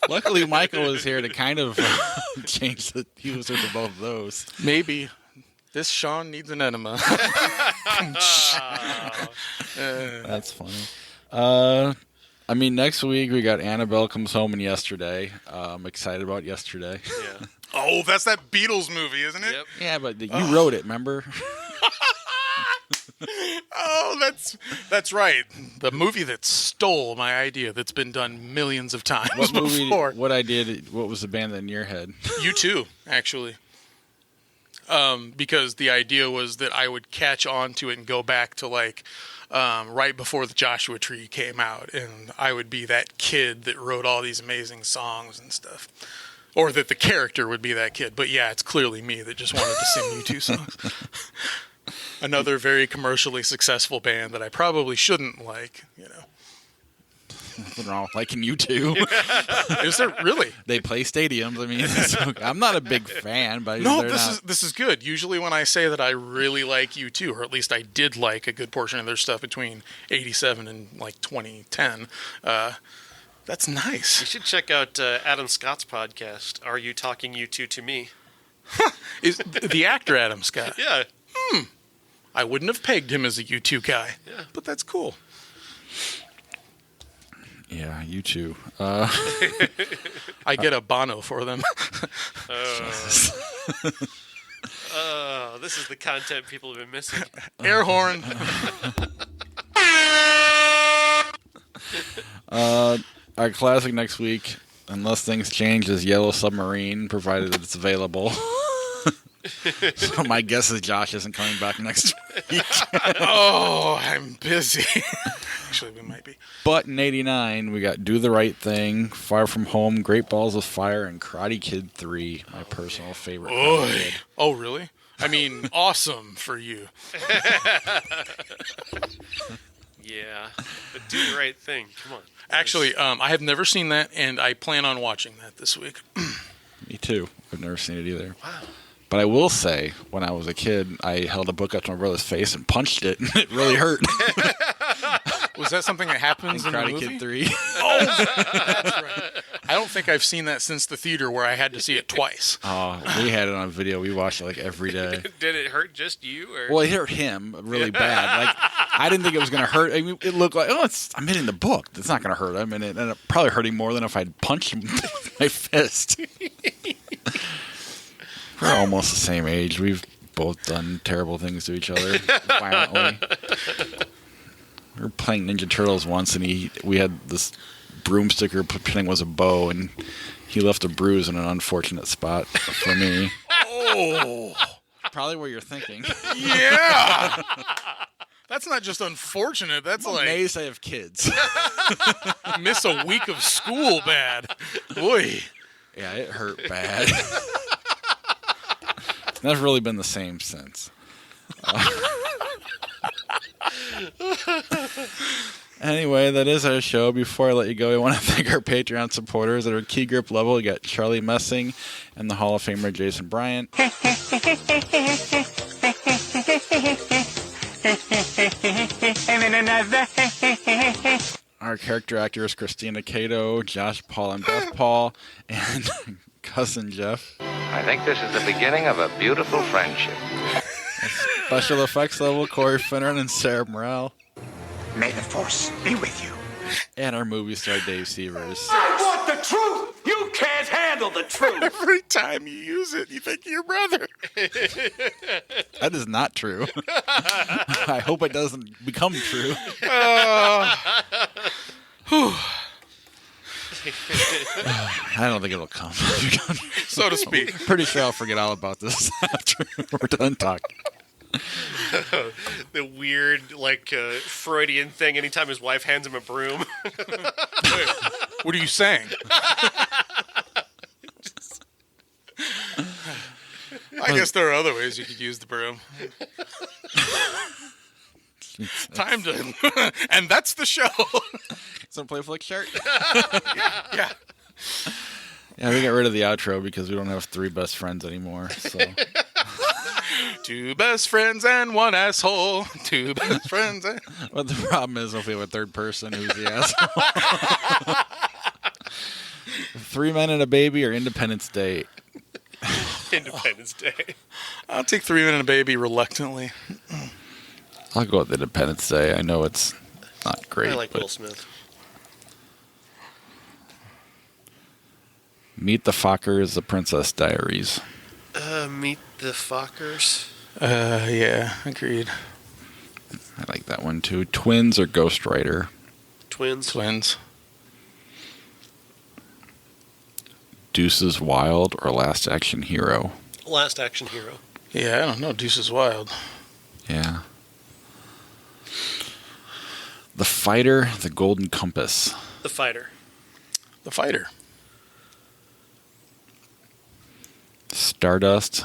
Luckily, Michael was here to kind of change the user to both of those. Maybe. This Sean needs an enema. That's funny. I mean, next week we got Annabelle Comes Home and Yesterday. I'm excited about Yesterday. Yeah. Oh, that's that Beatles movie, isn't it? Yep. Yeah, but you wrote it, remember? Oh, that's right. The movie that stole my idea that's been done millions of times What movie? before. What was the band in your head? You too, actually. Because the idea was that I would catch on to it and go back to like right before the Joshua Tree came out, and I would be that kid that wrote all these amazing songs and stuff. Or that the character would be that kid. But yeah, it's clearly me that just wanted to sing U2 songs. Another very commercially successful band that I probably shouldn't like, Nothing wrong with liking U2. Is there really? They play stadiums. I mean, I'm not a big fan, but No, they're not... this is good. Usually when I say that I really like U2, or at least I did like a good portion of their stuff between 87 and like 2010, that's nice. You should check out Adam Scott's podcast, Are You Talking U2 to Me? Is the actor Adam Scott? Yeah. I wouldn't have pegged him as a U2 guy, Yeah. but that's cool. Yeah, U2. I get a Bono for them. Oh, this is the content people have been missing. Air horn. Our classic next week, unless things change, is Yellow Submarine, provided that it's available. So my guess is Josh isn't coming back next week. Oh, I'm busy. Actually, we might be. But in 89, we got Do the Right Thing, Far From Home, Great Balls of Fire, and Karate Kid 3, my personal favorite. Karate Kid. Oh, really? I mean, awesome for you. Yeah. But do the right thing. Come on. Actually, I have never seen that, and I plan on watching that this week. Me too. I've never seen it either. Wow. But I will say, when I was a kid, I held a book up to my brother's face and punched it, and it really hurt. Was that something that happens in the Karate movie? Kid 3. Oh, that's right. I don't think I've seen that since the theater where I had to see it twice. Oh, we had it on video. We watched it like every day. Did it hurt just you? Or? Well, it hurt him really bad. Like, I didn't think it was going to hurt. I mean, it looked like, I'm hitting the book. It's not going to hurt him. And it ended up probably hurting more than if I'd punched him with my fist. We're almost the same age. We've both done terrible things to each other violently. We were playing Ninja Turtles once, and we had this broomstick we were pretending was a bow, and he left a bruise in an unfortunate spot for me. Oh. Probably what you're thinking. Yeah. That's not just unfortunate. That's I'm like amazed I have kids. miss a week of school bad. Boy. Yeah, it hurt bad. Never really been the same since. Anyway, that is our show. Before I let you go, I want to thank our Patreon supporters. At our key grip level, we got Charlie Messing and the Hall of Famer Jason Bryant. Our character actors Christina Cato, Josh Paul, and Beth Paul, and cousin Jeff. I think this is the beginning of a beautiful friendship. Special effects level Corey Finneran and Sarah Morrell. May the Force be with you. And our movie star Dave Severs. I want the truth! You can't handle the truth! Every time you use it, you think of your brother. That is not true. I hope it doesn't become true. I don't think it'll come. So to speak. Pretty sure I'll forget all about this after we're done talking. The weird, Freudian thing anytime his wife hands him a broom. Wait, what are you saying? I guess there are other ways you could use the broom. Time to... And that's the show. Some play flick shirt? Yeah. Yeah, we got rid of the outro because we don't have 3 best friends anymore. So 2 best friends and 1 asshole. 2 best friends and... But the problem is if we have a 3rd person who's the asshole. Three Men and a Baby or Independence Day? Independence Day. I'll take 3 Men and a Baby reluctantly. I'll go with Independence Day. I know it's not great. I like but Will Smith. Meet the Fockers, The Princess Diaries. Meet the Fockers. Yeah, agreed. I like that one too. Twins or Ghost Rider? Twins. Deuces Wild or Last Action Hero? Last Action Hero. Yeah, I don't know. Deuce is Wild. Yeah. The Fighter, The Golden Compass. The Fighter. The Fighter. Stardust,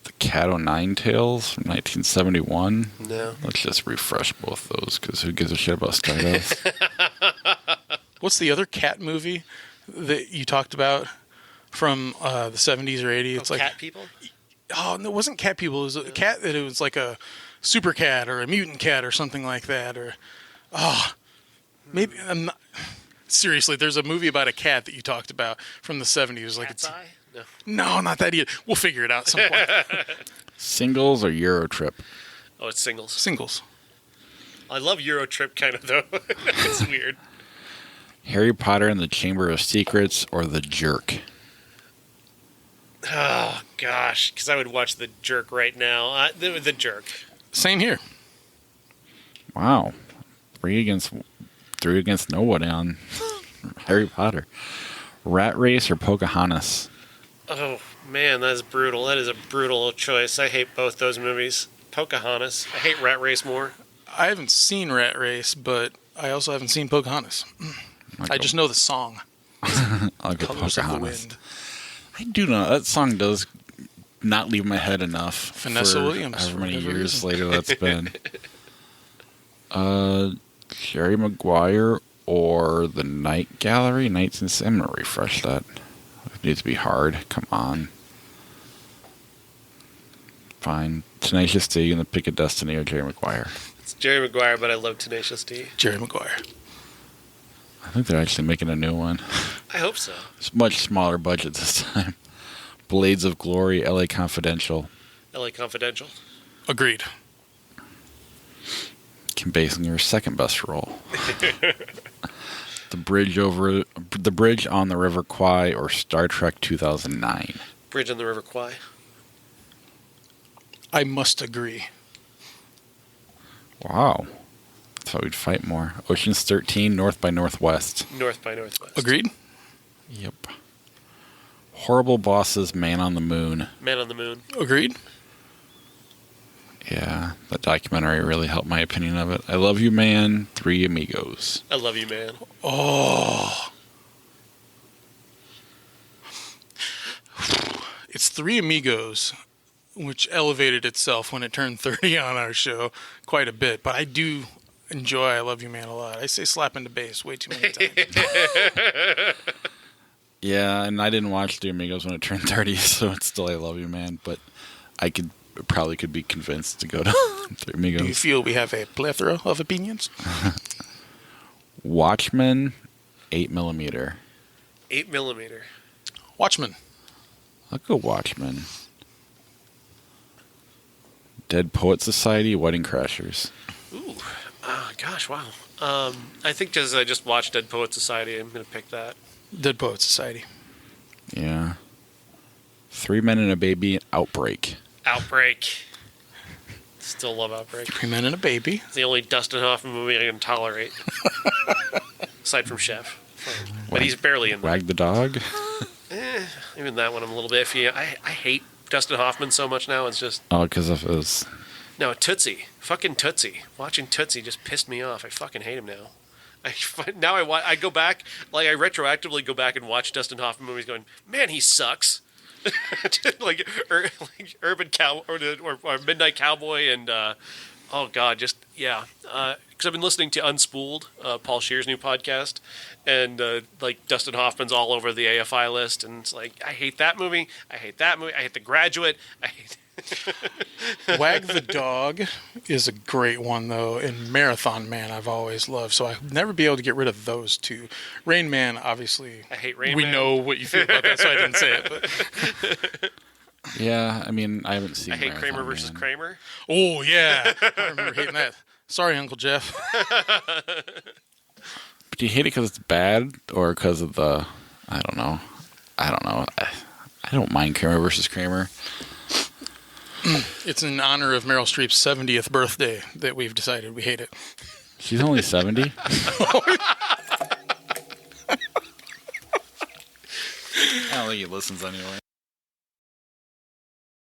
The Cat O' Nine Tails from 1971. No. Let's just refresh both those, because who gives a shit about Stardust? What's the other cat movie that you talked about from the 70s or 80s? It's like Cat People? Oh, no, it wasn't Cat People. It was a cat that it was like a super cat or a mutant cat or something like that. Or, maybe I'm not. Seriously, there's a movie about a cat that you talked about from the 70s. It was like Cat's Eye? No, not that either. We'll figure it out at some point. Singles or Eurotrip? Oh, it's Singles. Singles. I love Eurotrip kind of, though. It's weird. Harry Potter and the Chamber of Secrets or The Jerk? Oh, gosh. Because I would watch The Jerk right now. The Jerk. Same here. Wow. Three against nobody on Harry Potter. Rat Race or Pocahontas? Oh, man, that is brutal. That is a brutal choice. I hate both those movies. Pocahontas. I hate Rat Race more. I haven't seen Rat Race, but I also haven't seen Pocahontas. I just know the song. I'll go Colors of the Pocahontas. Wind. I do know that song does not leave my head enough. Vanessa for Williams, however many for whatever years reason. later that's been. Jerry Maguire or The Night Gallery? Nights and I'm gonna refresh that. It needs to be hard. Come on. Fine. Tenacious D and The Pick of Destiny or Jerry Maguire. It's Jerry Maguire, but I love Tenacious D. Jerry Maguire. I think they're actually making a new one. I hope so. It's much smaller budget this time. Blades of Glory, LA Confidential. LA Confidential. Agreed. Kim Basinger, second best role. The Bridge on the River Kwai or Star Trek 2009. Bridge on the River Kwai. I must agree. Wow. Thought we'd fight more. Ocean's 13, North by Northwest. North by Northwest. Agreed. Yep. Horrible Bosses, Man on the Moon. Man on the Moon. Agreed. Yeah, that documentary really helped my opinion of it. I Love You Man, Three Amigos. I love you, man. Oh. It's Three Amigos, which elevated itself when it turned 30 on our show quite a bit. But I do enjoy I Love You Man a lot. I say slap into bass way too many times. Yeah, and I didn't watch Three Amigos when it turned 30, so it's still I Love You Man, but I probably could be convinced to go to Three Amigos. Do you feel we have a plethora of opinions? Watchmen, 8mm. 8mm. Watchmen. I'll go Watchmen. Dead Poet Society, Wedding Crashers. Ooh. Gosh, wow. I think because I just watched Dead Poet Society, I'm going to pick that. Dead Poet Society. Yeah. Three Men and a Baby, Outbreak. Outbreak. Still love Outbreak. 3 Men and a Baby. It's the only Dustin Hoffman movie I can tolerate. Aside from Chef. But he's barely in there. Wag the Dog. Even that one I'm a little bit iffy. I hate Dustin Hoffman so much now. It's just... Oh, because of his... No, Tootsie. Fucking Tootsie. Watching Tootsie just pissed me off. I fucking hate him now. I go back, like I retroactively go back and watch Dustin Hoffman movies going, man, he sucks. like Urban Cow or Midnight Cowboy and oh god, just yeah. Because I've been listening to Unspooled, Paul Scheer's new podcast, and like Dustin Hoffman's all over the AFI list, and it's like I hate that movie. I hate that movie. I hate The Graduate. I hate Wag the Dog is a great one, though, and Marathon Man I've always loved, so I'll never be able to get rid of those two. Rain Man, obviously, I hate Rain we Man. know what you feel about that, so I didn't say it. But. Yeah, I mean, I haven't seen I hate Marathon Kramer versus Man. Kramer. Oh, yeah. I remember hating that. Sorry, Uncle Jeff. But do you hate it because it's bad or because of the... I don't know. I don't mind Kramer versus Kramer. It's in honor of Meryl Streep's 70th birthday that we've decided we hate it. She's only 70? I don't think he listens anyway.